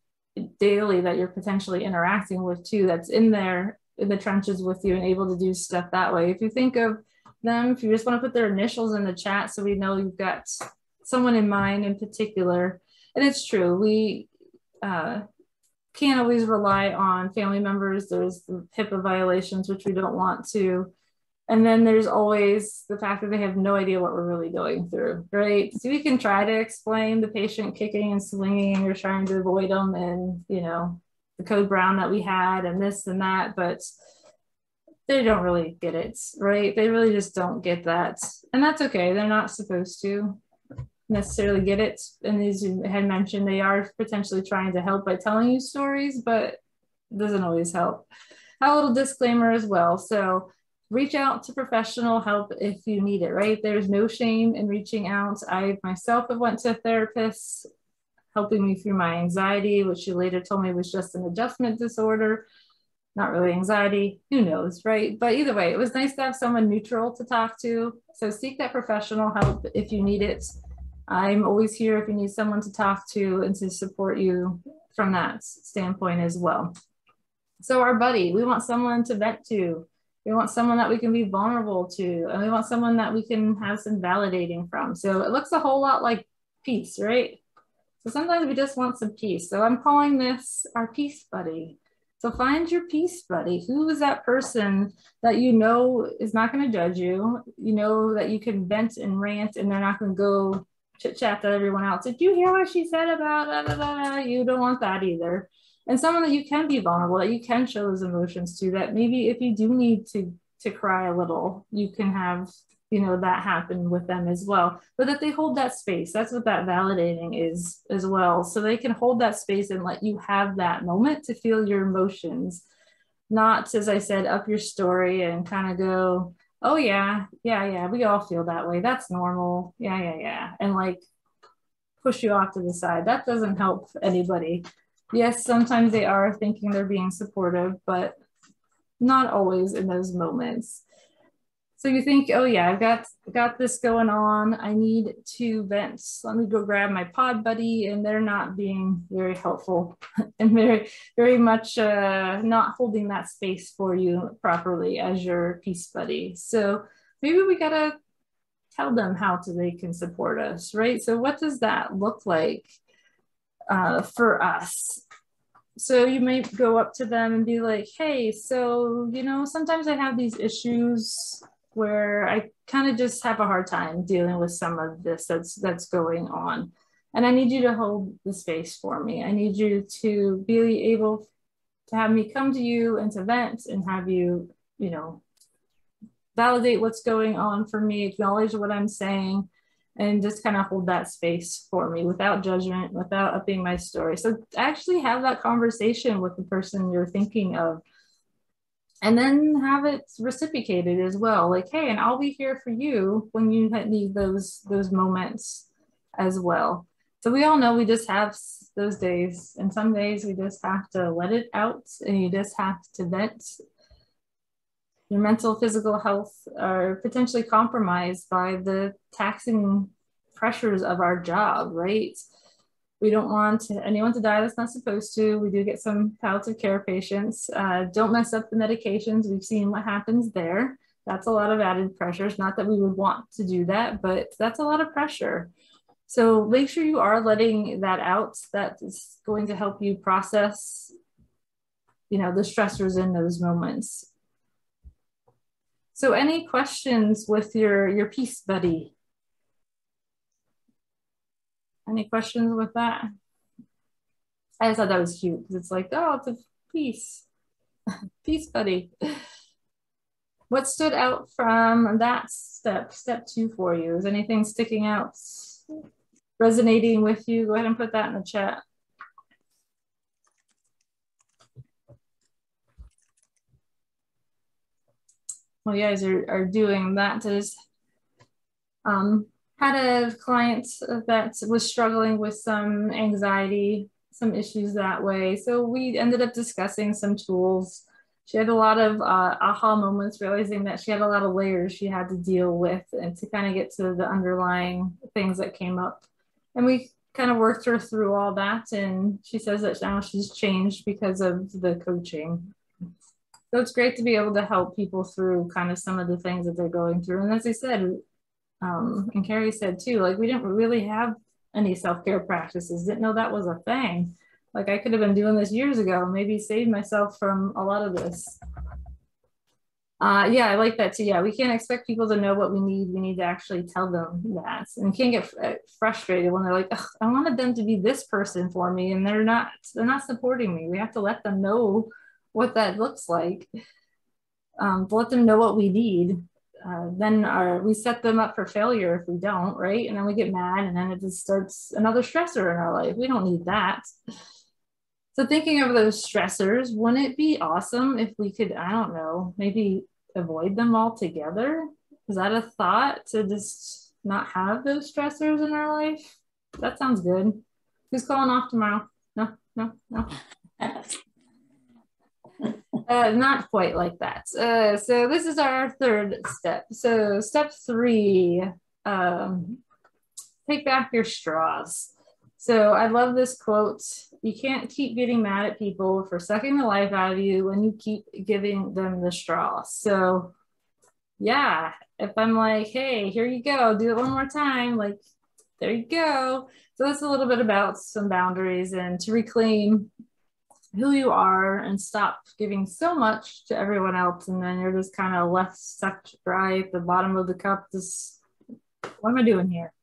daily that you're potentially interacting with too, that's in there in the trenches with you and able to do stuff that way. If you think of them, if you just want to put their initials in the chat so we know you've got someone in mind in particular. And it's true, we can't always rely on family members. There's the HIPAA violations, which we don't want to. And then there's always the fact that they have no idea what we're really going through, right? So we can try to explain the patient kicking and swinging and you're trying to avoid them and, you know, the code brown that we had and this and that, but they don't really get it, right? They really just don't get that. And that's okay. They're not supposed to necessarily get it. And as you had mentioned, they are potentially trying to help by telling you stories, but it doesn't always help. A little disclaimer as well. So reach out to professional help if you need it, right? There's no shame in reaching out. I myself have went to a therapist helping me through my anxiety, which she later told me was just an adjustment disorder, not really anxiety, who knows, right? But either way, it was nice to have someone neutral to talk to. So seek that professional help if you need it. I'm always here if you need someone to talk to and to support you from that standpoint as well. So our buddy, we want someone to vent to. We want someone that we can be vulnerable to, and we want someone that we can have some validating from. So it looks a whole lot like peace, right? So sometimes we just want some peace. So I'm calling this our peace buddy. So find your peace buddy. Who is that person that you know is not going to judge you? You know that you can vent and rant and they're not going to go chit chat to everyone else. Did you hear what she said about da, da, da, da? You don't want that either. And someone that you can be vulnerable, that you can show those emotions to, that maybe if you do need to cry a little, you can have, you know, that happen with them as well, but that they hold that space. That's what that validating is as well. So they can hold that space and let you have that moment to feel your emotions, not, as I said, up your story and kind of go, oh yeah, we all feel that way. That's normal. Yeah. And like push you off to the side. That doesn't help anybody. Yes, sometimes they are thinking they're being supportive, but not always in those moments. So you think, oh yeah, I've got this going on. I need to vent. Let me go grab my pod buddy, and they're not being very helpful and very much not holding that space for you properly as your peace buddy. So maybe we gotta tell them how they can support us, right? So what does that look like for us? So you may go up to them and be like, hey, so, you know, sometimes I have these issues where I kind of just have a hard time dealing with some of this that's going on. And I need you to hold the space for me. I need you to be able to have me come to you and to vent and have you, you know, validate what's going on for me, acknowledge what I'm saying, and just kind of hold that space for me without judgment, without upping my story. So actually have that conversation with the person you're thinking of, and then have it reciprocated as well. Like, hey, and I'll be here for you when you need those moments as well. So we all know we just have those days, and some days we just have to let it out and you just have to vent. Your mental, physical health are potentially compromised by the taxing pressures of our job, right? We don't want anyone to die that's not supposed to. We do get some palliative care patients. Don't mess up the medications. We've seen what happens there. That's a lot of added pressures. Not that we would want to do that, but that's a lot of pressure. So make sure you are letting that out. That is going to help you process, the stressors in those moments. So any questions with your peace buddy? Any questions with that? I just thought that was cute because it's like, oh, it's a peace, peace buddy. What stood out from that step 2 for you? Is anything sticking out, resonating with you? Go ahead and put that in the chat. Well, you guys are doing that. Just had a client that was struggling with some anxiety, some issues that way. So we ended up discussing some tools. She had a lot of aha moments, realizing that she had a lot of layers she had to deal with and to kind of get to the underlying things that came up. And we kind of worked her through all that. And she says that now she's changed because of the coaching. So it's great to be able to help people through kind of some of the things that they're going through. And as I said, and Carrie said too, like we didn't really have any self-care practices, didn't know that was a thing. Like I could have been doing this years ago, maybe saved myself from a lot of this. Yeah, I like that too. Yeah, we can't expect people to know what we need. We need to actually tell them that. And can't get frustrated when they're like, I wanted them to be this person for me and they're not supporting me. We have to let them know what that looks like. Let them know what we need. Then we set them up for failure if we don't, right? And then we get mad and then it just starts another stressor in our life. We don't need that. So thinking of those stressors, wouldn't it be awesome if we could, I don't know, maybe avoid them altogether? Is that a thought, to just not have those stressors in our life? That sounds good. Who's calling off tomorrow? No. Not quite like that. So this is our third step. So step 3, take back your straws. So I love this quote. You can't keep getting mad at people for sucking the life out of you when you keep giving them the straw. So yeah, if I'm like, hey, here you go, do it one more time, like, there you go. So that's a little bit about some boundaries and to reclaim who you are and stop giving so much to everyone else. And then you're just kind of left sucked dry at the bottom of the cup. Just, what am I doing here?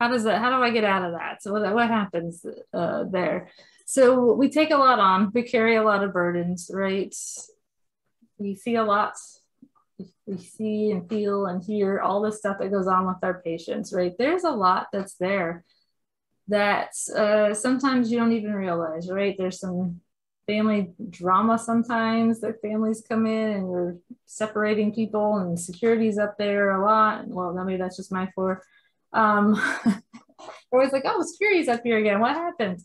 How do I get out of that? So what happens there? So we take a lot on, we carry a lot of burdens, right? We see a lot. We see and feel and hear all the stuff that goes on with our patients, right? There's a lot that's there that sometimes you don't even realize, right? There's some family drama sometimes that families come in and we're separating people and security's up there a lot. Well, maybe that's just my floor. Always like, oh, security's up here again. What happened?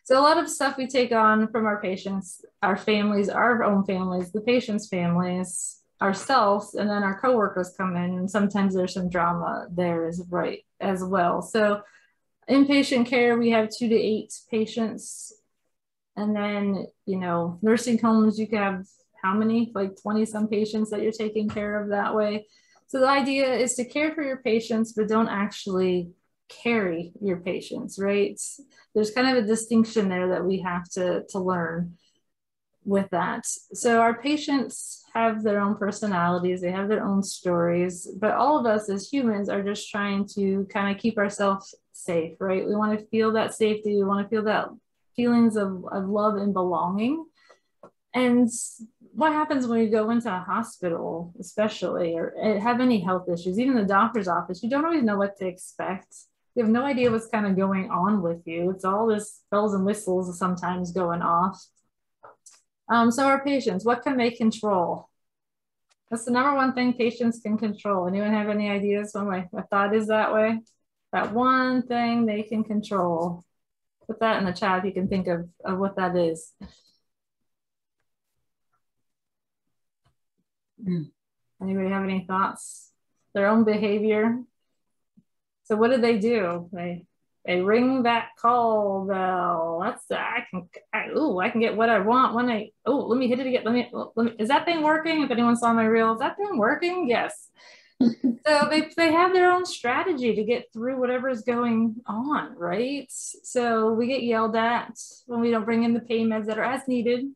So a lot of stuff we take on from our patients, our families, our own families, the patients' families, ourselves, and then our coworkers come in, and sometimes there's some drama there as well. So inpatient care, we have 2 to 8 patients. And then, nursing homes, you can have how many, like 20 some patients that you're taking care of that way. So the idea is to care for your patients, but don't actually carry your patients, right? There's kind of a distinction there that we have to learn with that. So our patients have their own personalities, they have their own stories, but all of us as humans are just trying to kind of keep ourselves safe, right? We want to feel that safety, we want to feel that feelings of love and belonging. And what happens when you go into a hospital, especially, or have any health issues, even the doctor's office, you don't always know what to expect. You have no idea what's kind of going on with you. It's all this bells and whistles sometimes going off. So our patients, what can they control? That's the number one thing patients can control. Anyone have any ideas when my thought is that way? That one thing they can control. Put that in the chat if you can think of what that is. Anybody have any thoughts? Their own behavior. So what did they do? They ring that call bell. That's I can get what I want when let me hit it again. Let me is that thing working? If anyone saw my reel, is that thing working? Yes. So they have their own strategy to get through whatever is going on, right? So we get yelled at when we don't bring in the pain meds that are as needed.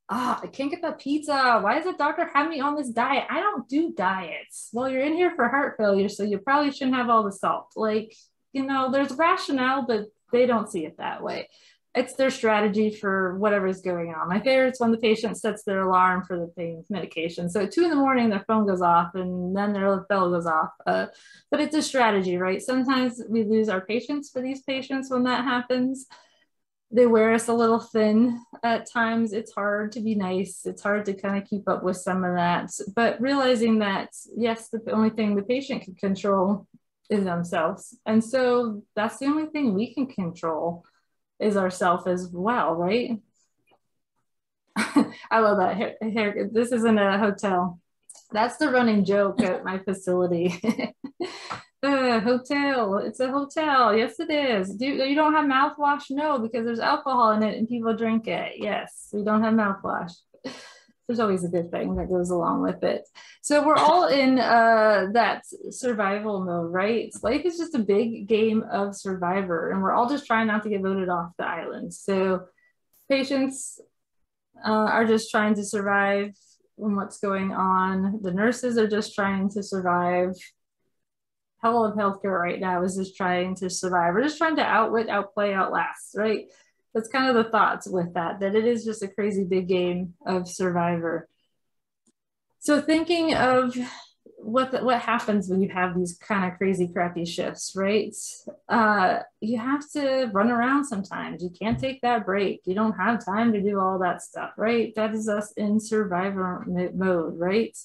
I can't get that pizza. Why does the doctor have me on this diet? I don't do diets. Well, you're in here for heart failure, so you probably shouldn't have all the salt. Like, there's rationale, but they don't see it that way. It's their strategy for whatever's going on. My favorite is when the patient sets their alarm for the pain medication. So at 2 in the morning, their phone goes off and then their bell goes off. But it's a strategy, right? Sometimes we lose our patience for these patients when that happens. They wear us a little thin at times. It's hard to be nice. It's hard to kind of keep up with some of that. But realizing that, yes, the only thing the patient can control is themselves. And so that's the only thing we can control is ourselves as well, right? I love that. Here, this isn't a hotel. That's the running joke at my facility. Hotel. It's a hotel. Yes, it is. You don't have mouthwash? No, because there's alcohol in it and people drink it. Yes, we don't have mouthwash. There's always a good thing that goes along with it. So we're all in that survival mode, right? Life is just a big game of survivor, and we're all just trying not to get voted off the island. So patients are just trying to survive in what's going on. The nurses are just trying to survive. All of healthcare right now is just trying to survive. We're just trying to outwit, outplay, outlast, right? That's kind of the thoughts with that it is just a crazy big game of survivor. So thinking of what happens when you have these kind of crazy, crappy shifts, right? You have to run around sometimes. You can't take that break. You don't have time to do all that stuff, right? That is us in survivor mode, right?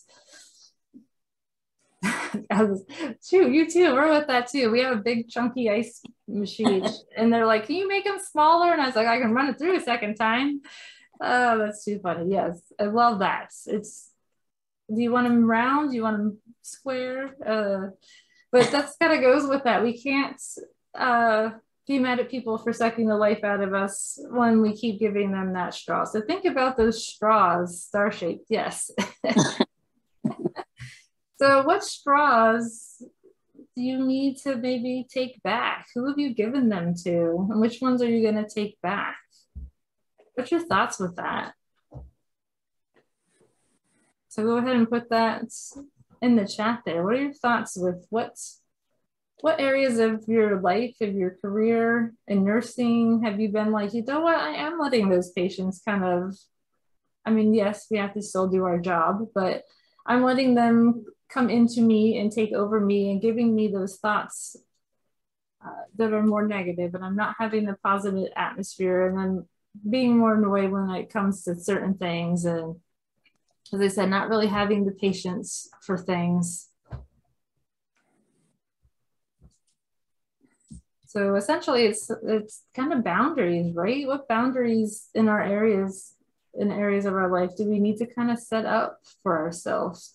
Shoot, you too. We're with that too. We have a big chunky ice machine, and they're like, "Can you make them smaller?" And I was like, "I can run it through a second time." Oh, that's too funny. Yes, I love that. Do you want them round? Do you want them square? But that's kind of goes with that. We can't be mad at people for sucking the life out of us when we keep giving them that straw. So think about those straws, star-shaped. Yes. So what straws do you need to maybe take back? Who have you given them to? And which ones are you going to take back? What's your thoughts with that? So go ahead and put that in the chat there. What are your thoughts with what areas of your life, of your career in nursing, have you been like, you know what, I am letting those patients kind of, I mean, yes, we have to still do our job, but I'm letting them come into me and take over me and giving me those thoughts that are more negative, and I'm not having the positive atmosphere, and I'm being more annoyed when it comes to certain things, and as I said, not really having the patience for things. So essentially it's kind of boundaries, right? What boundaries in our areas, in areas of our life, do we need to kind of set up for ourselves?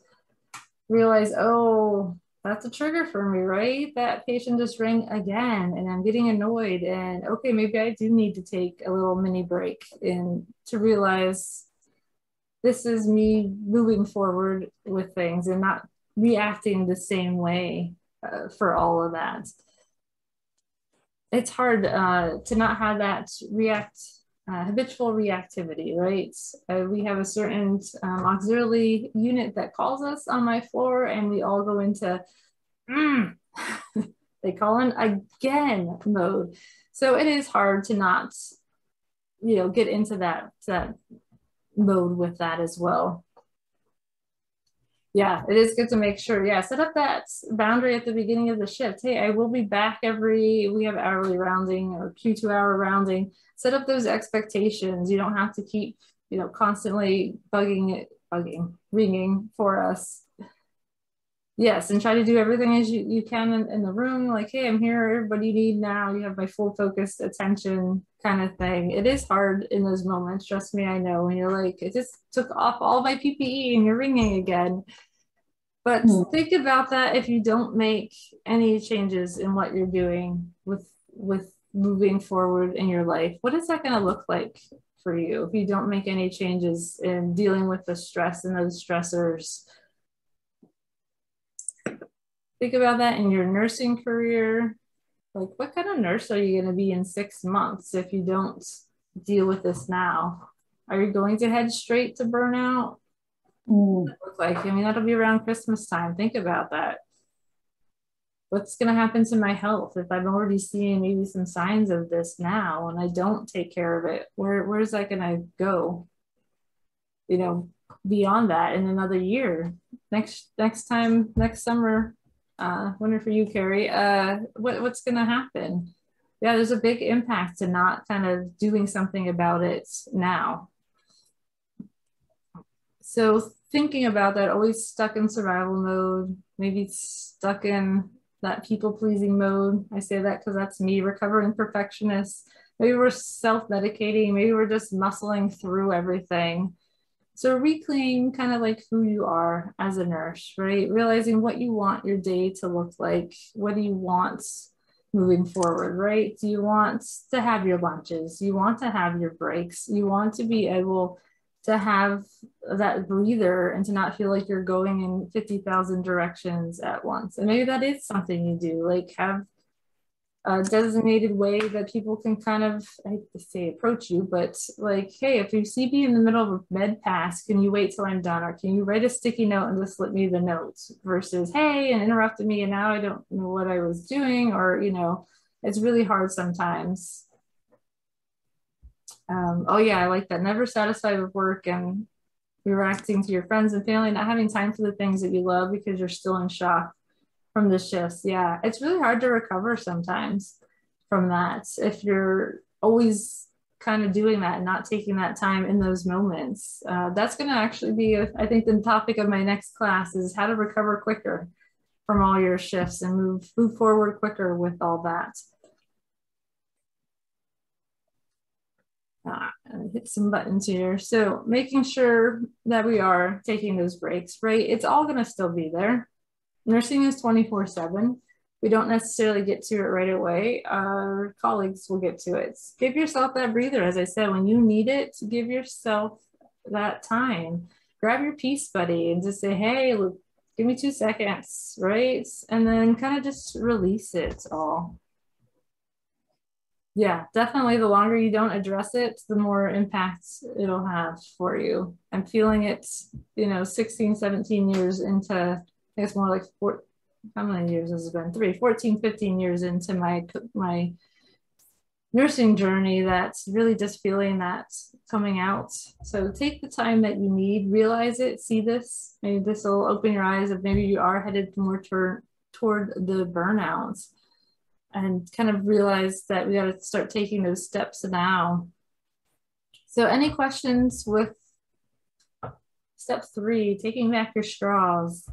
Realize, oh, that's a trigger for me, right? That patient just rang again and I'm getting annoyed, and okay, maybe I do need to take a little mini break and to realize this is me moving forward with things and not reacting the same way for all of that. It's hard to not have that habitual reactivity, right? We have a certain auxiliary unit that calls us on my floor, and we all go into they call in again mode. So it is hard to not, get into that mode with that as well. Yeah, it is good to make sure, set up that boundary at the beginning of the shift. Hey, I will be back we have hourly rounding or Q2 hour rounding. Set up those expectations. You don't have to keep, constantly ringing for us. Yes, and try to do everything as you can in the room. Like, hey, I'm here. What do you need now? You have my full focused attention kind of thing. It is hard in those moments. Trust me, I know. When you're like, it just took off all my PPE and you're ringing again. But think about that if you don't make any changes in what you're doing with moving forward in your life. What is that going to look like for you if you don't make any changes in dealing with the stress and those stressors? Think about that in your nursing career. Like, what kind of nurse are you going to be in 6 months if you don't deal with this now? Are you going to head straight to burnout? Look like, I mean, that'll be around Christmas time. Think about that. What's going to happen to my health if I'm already seeing maybe some signs of this now and I don't take care of it? Where's that going to go? You know, beyond that in another year, next time, next summer, winter for you, Carrie, what's going to happen? Yeah, there's a big impact to not kind of doing something about it now. So thinking about that, always stuck in survival mode, maybe stuck in that people-pleasing mode. I say that because that's me, recovering perfectionist. Maybe we're self-medicating, maybe we're just muscling through everything. So reclaim kind of like who you are as a nurse, right? Realizing what you want your day to look like. What do you want moving forward, right? Do you want to have your lunches? You want to have your breaks? You want to be able to have that breather and to not feel like you're going in 50,000 directions at once. And maybe that is something you do, like have a designated way that people can kind of, I hate to say approach you, but like, hey, if you see me in the middle of a med pass, can you wait till I'm done? Or can you write a sticky note and just slip me the notes versus, hey, and interrupted me and now I don't know what I was doing, or, you know, it's really hard sometimes. Oh yeah, I like that. Never satisfied with work and reacting to your friends and family, not having time for the things that you love because you're still in shock from the shifts. Yeah, it's really hard to recover sometimes from that if you're always kind of doing that and not taking that time in those moments. That's going to actually be, I think, the topic of my next class is how to recover quicker from all your shifts and move forward quicker with all that. Hit some buttons here. So making sure that we are taking those breaks, right? It's all going to still be there. Nursing is 24/7. We don't necessarily get to it right away. Our colleagues will get to it. Give yourself that breather. As I said, when you need it, give yourself that time. Grab your peace buddy and just say, hey, look, give me 2 seconds, right? And then kind of just release it all. Yeah, definitely. The longer you don't address it, the more impact it'll have for you. I'm feeling it, you know, 16, 17 years into, I think it's more like how many years has it been? 14, 15 years into my nursing journey, that's really just feeling that coming out. So take the time that you need, realize it, see this. Maybe this will open your eyes if maybe you are headed more toward the burnout, and kind of realize that we got to start taking those steps now. So any questions with step 3, taking back your straws?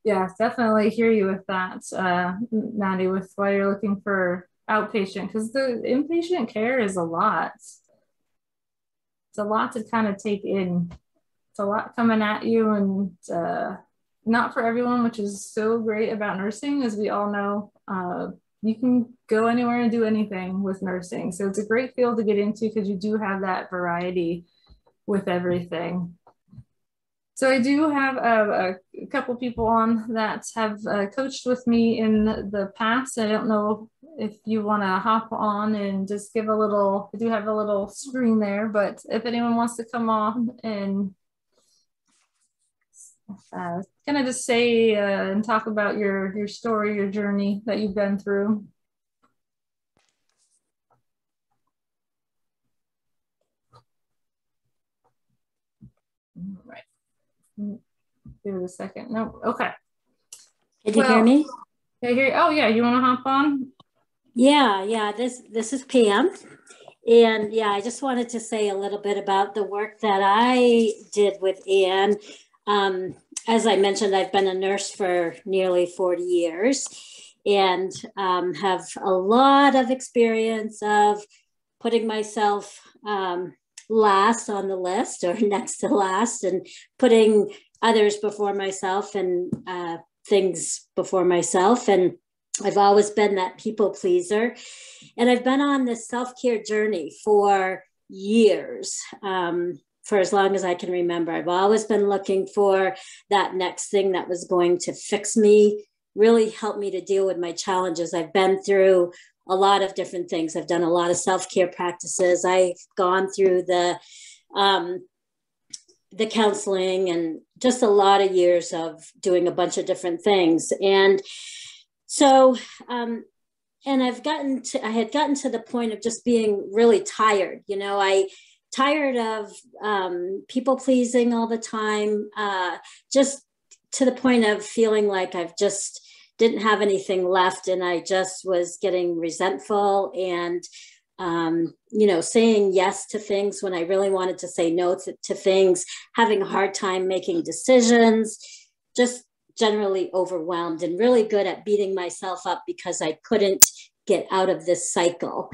Yeah, definitely hear you with that, Maddie, with why you're looking for outpatient, because the inpatient care is a lot. It's a lot to kind of take in. It's a lot coming at you, and not for everyone, which is so great about nursing, as we all know. You can go anywhere and do anything with nursing. So it's a great field to get into because you do have that variety with everything. So I do have a couple people on that have coached with me in the past. I don't know if you want to hop on and just give a little, I do have a little screen there, but if anyone wants to come on and kind of just say and talk about your story, your journey that you've been through. Right. Give it a second. No. Okay. Can you hear me? Can I hear you? Oh yeah. You want to hop on? Yeah. This is Pam, And yeah, I just wanted to say a little bit about the work that I did with Anne. As I mentioned, I've been a nurse for nearly 40 years and have a lot of experience of putting myself last on the list or next to last, and putting others before myself and things before myself. And I've always been that people pleaser. And I've been on this self-care journey for years, for as long as I can remember. I've always been looking for that next thing that was going to fix me, really help me to deal with my challenges. I've been through a lot of different things. I've done a lot of self-care practices. I've gone through the counseling and just a lot of years of doing a bunch of different things. And so, and I had gotten to the point of just being really tired. You know, tired of people pleasing all the time, just to the point of feeling like I've just didn't have anything left. And I just was getting resentful and, you know, saying yes to things when I really wanted to say no to things, having a hard time making decisions, just generally overwhelmed, and really good at beating myself up because I couldn't get out of this cycle.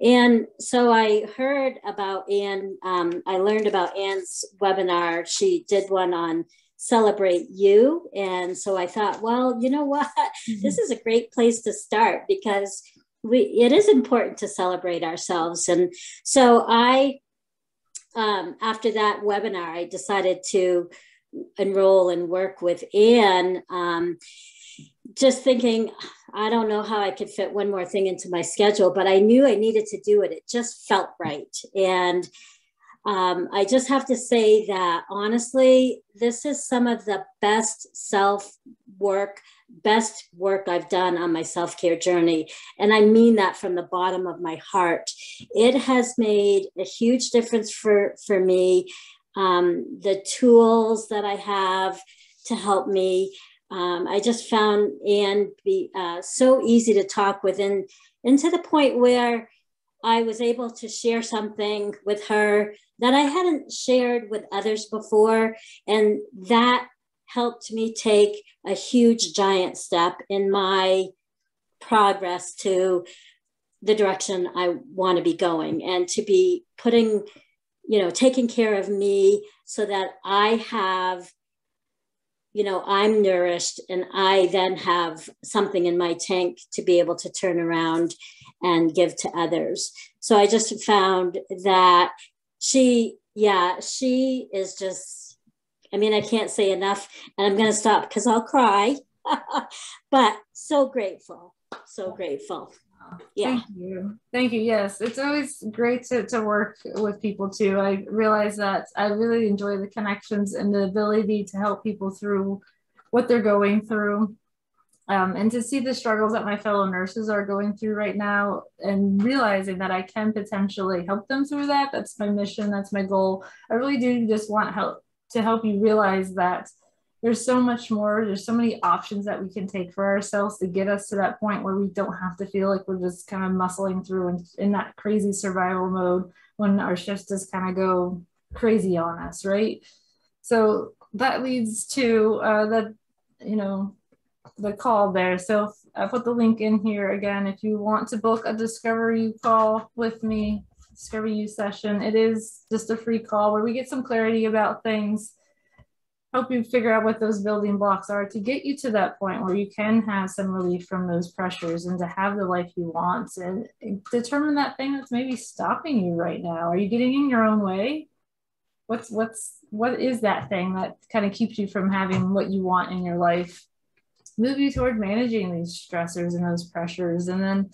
And so I heard about Anne, I learned about Anne's webinar. She did one on Celebrate You. And so I thought, well, you know what, this is a great place to start, because it is important to celebrate ourselves. And so after that webinar, I decided to enroll and work with Anne, just thinking, I don't know how I could fit one more thing into my schedule, but I knew I needed to do it. It just felt right. And I just have to say that, honestly, this is some of the best work I've done on my self-care journey. And I mean that from the bottom of my heart. It has made a huge difference for me. The tools that I have to help me, I just found Anne be so easy to talk with, and to the point where I was able to share something with her that I hadn't shared with others before. And that helped me take a huge, giant step in my progress to the direction I want to be going, and to be putting, you know, taking care of me so that I have, you know, I'm nourished, and I then have something in my tank to be able to turn around and give to others. So I just found that she is just, I mean, I can't say enough, and I'm going to stop because I'll cry, but so grateful. Yeah. Thank you. Yes, it's always great to work with people too. I realize that I really enjoy the connections and the ability to help people through what they're going through, and to see the struggles that my fellow nurses are going through right now, and realizing that I can potentially help them through that. That's my mission. That's my goal. I really do just want to help you realize that there's so much more. There's so many options that we can take for ourselves to get us to that point where we don't have to feel like we're just kind of muscling through and in that crazy survival mode when our shifts just kind of go crazy on us, right? So that leads to the call there. So I put the link in here again. If you want to book a Discover You call with me, Discover You session, it is just a free call where we get some clarity about things, help you figure out what those building blocks are to get you to that point where you can have some relief from those pressures and to have the life you want, and determine that thing that's maybe stopping you right now. Are you getting in your own way? What is that thing that kind of keeps you from having what you want in your life? Move you toward managing these stressors and those pressures, and then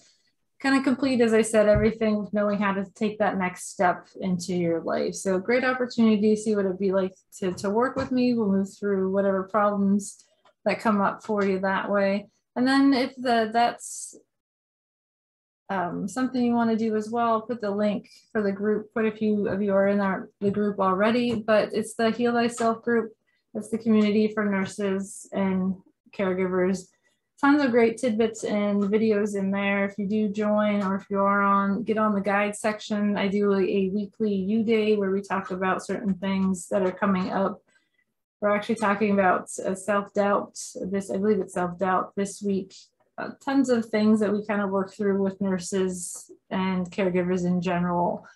kind of complete, as I said, everything with knowing how to take that next step into your life. So great opportunity to see what it'd be like to work with me. We'll move through whatever problems that come up for you that way. And then if that's something you want to do as well, put the link for the group. Quite a few of you are in the group already, but it's the Heal Thyself group. It's the community for nurses and caregivers tons of great tidbits and videos in there. If you do join, or if you are on, get on the guide section. I do a weekly U Day where we talk about certain things that are coming up. We're actually talking about self-doubt. I believe it's self-doubt this week. Tons of things that we kind of work through with nurses and caregivers in general.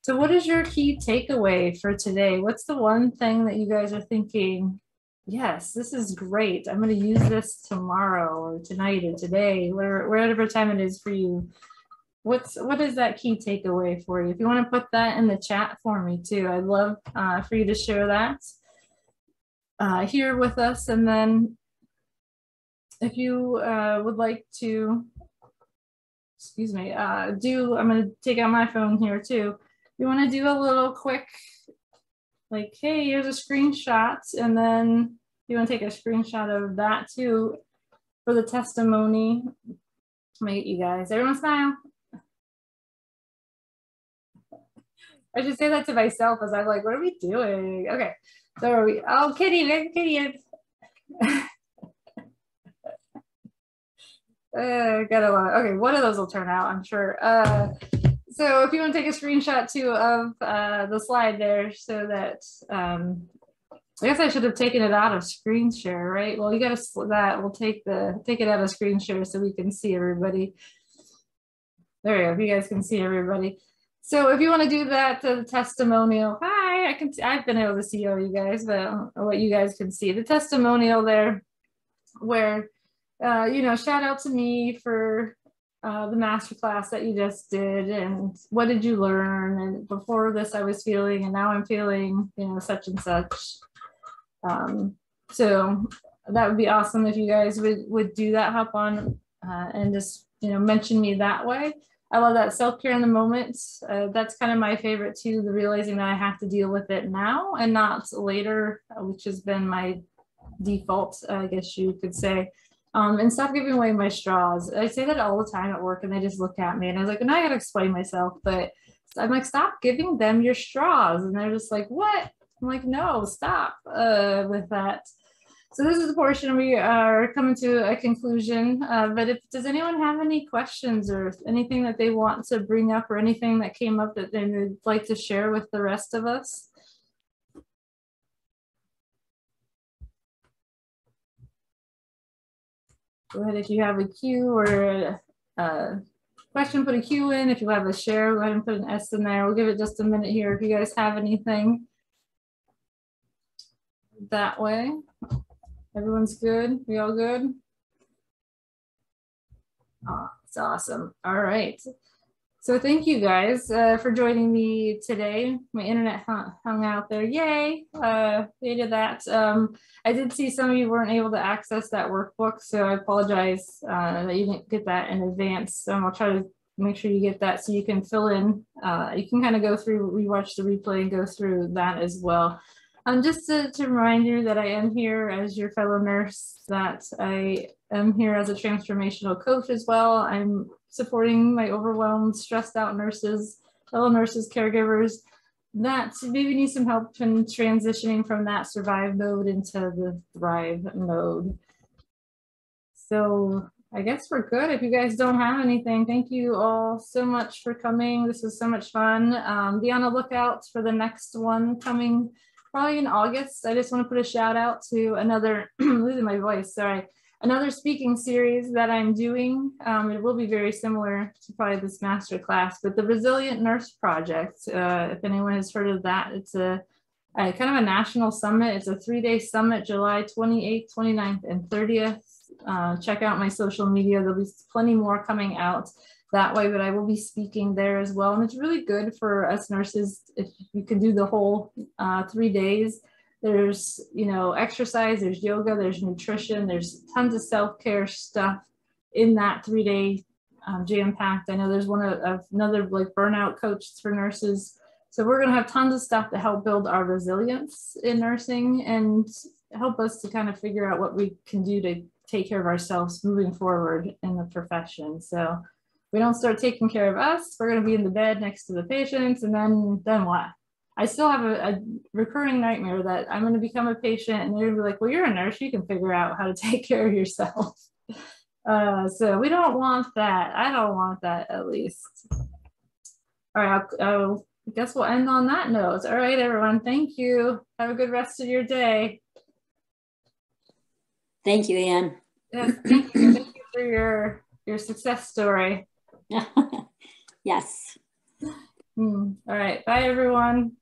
So what is your key takeaway for today? What's the one thing that you guys are thinking, yes, this is great, I'm going to use this tomorrow or tonight or today, whatever time it is for you? What is that key takeaway for you? If you want to put that in the chat for me too, I'd love for you to share that here with us. And then if you would like to, excuse me, I'm going to take out my phone here too. You want to do a little quick, like, hey, here's a screenshot, and then you want to take a screenshot of that too for the testimony. Let me get you guys, everyone smile. I should say that to myself as I'm like, what are we doing? Okay, so are we, oh, Kitty, there's Kitty. Gotta love it. Okay, one of those will turn out, I'm sure. So if you want to take a screenshot too of the slide there, so that I guess I should have taken it out of screen share, right? Well, you got to that. We'll take it out of screen share so we can see everybody. There you go. If you guys can see everybody. So if you want to do that, the testimonial. Hi, I've been able to see all you guys, but what you guys can see, the testimonial there, where you know, shout out to me for the masterclass that you just did, and what did you learn? And before this I was feeling, and now I'm feeling, you know, such and such. So that would be awesome if you guys would do that, hop on and just, you know, mention me that way. I love that self-care in the moment. That's kind of my favorite too, the realizing that I have to deal with it now and not later, which has been my default, I guess you could say. And stop giving away my straws. I say that all the time at work, and they just look at me, and I was like, and I gotta explain myself, but I'm like, stop giving them your straws. And they're just like, what? I'm like, no, stop with that. So this is the portion we are coming to a conclusion. But does anyone have any questions or anything that they want to bring up, or anything that came up that they would like to share with the rest of us? Go ahead if you have a Q or a question, put a Q in. If you have a share, go ahead and put an S in there. We'll give it just a minute here if you guys have anything that way. Everyone's good? We all good? Oh, it's awesome. All right. So thank you guys for joining me today. My internet hung out there. Yay, they did that. I did see some of you weren't able to access that workbook, so I apologize that you didn't get that in advance. I'll try to make sure you get that so you can fill in. You can kind of go through, rewatch the replay and go through that as well. Just to remind you that I am here as your fellow nurse, that I am here as a transformational coach as well. I'm supporting my overwhelmed, stressed out nurses, fellow nurses, caregivers that maybe need some help in transitioning from that survive mode into the thrive mode. So I guess we're good. If you guys don't have anything, thank you all so much for coming. This was so much fun. Be on the lookout for the next one coming probably in August. I just want to put a shout out to another, losing my voice, sorry, another speaking series that I'm doing. It will be very similar to probably this master class, but the Resilient Nurse Project, if anyone has heard of that, it's a kind of a national summit. It's a 3-day summit, July 28th, 29th, and 30th. Check out my social media. There'll be plenty more coming out that way, but I will be speaking there as well. And it's really good for us nurses if you can do the whole 3 days. There's, you know, exercise, there's yoga, there's nutrition, there's tons of self-care stuff in that 3-day jam-packed. I know there's another like burnout coach for nurses. So we're going to have tons of stuff to help build our resilience in nursing and help us to kind of figure out what we can do to take care of ourselves moving forward in the profession. So we don't start taking care of us, we're going to be in the bed next to the patients, and then what? I still have a recurring nightmare that I'm going to become a patient and they're going to be like, well, you're a nurse, you can figure out how to take care of yourself. So we don't want that. I don't want that, at least. All right, I guess we'll end on that note. All right, everyone. Thank you. Have a good rest of your day. Thank you, Anne. Yes, thank you. Thank you for your success story. Yes. All right. Bye, everyone.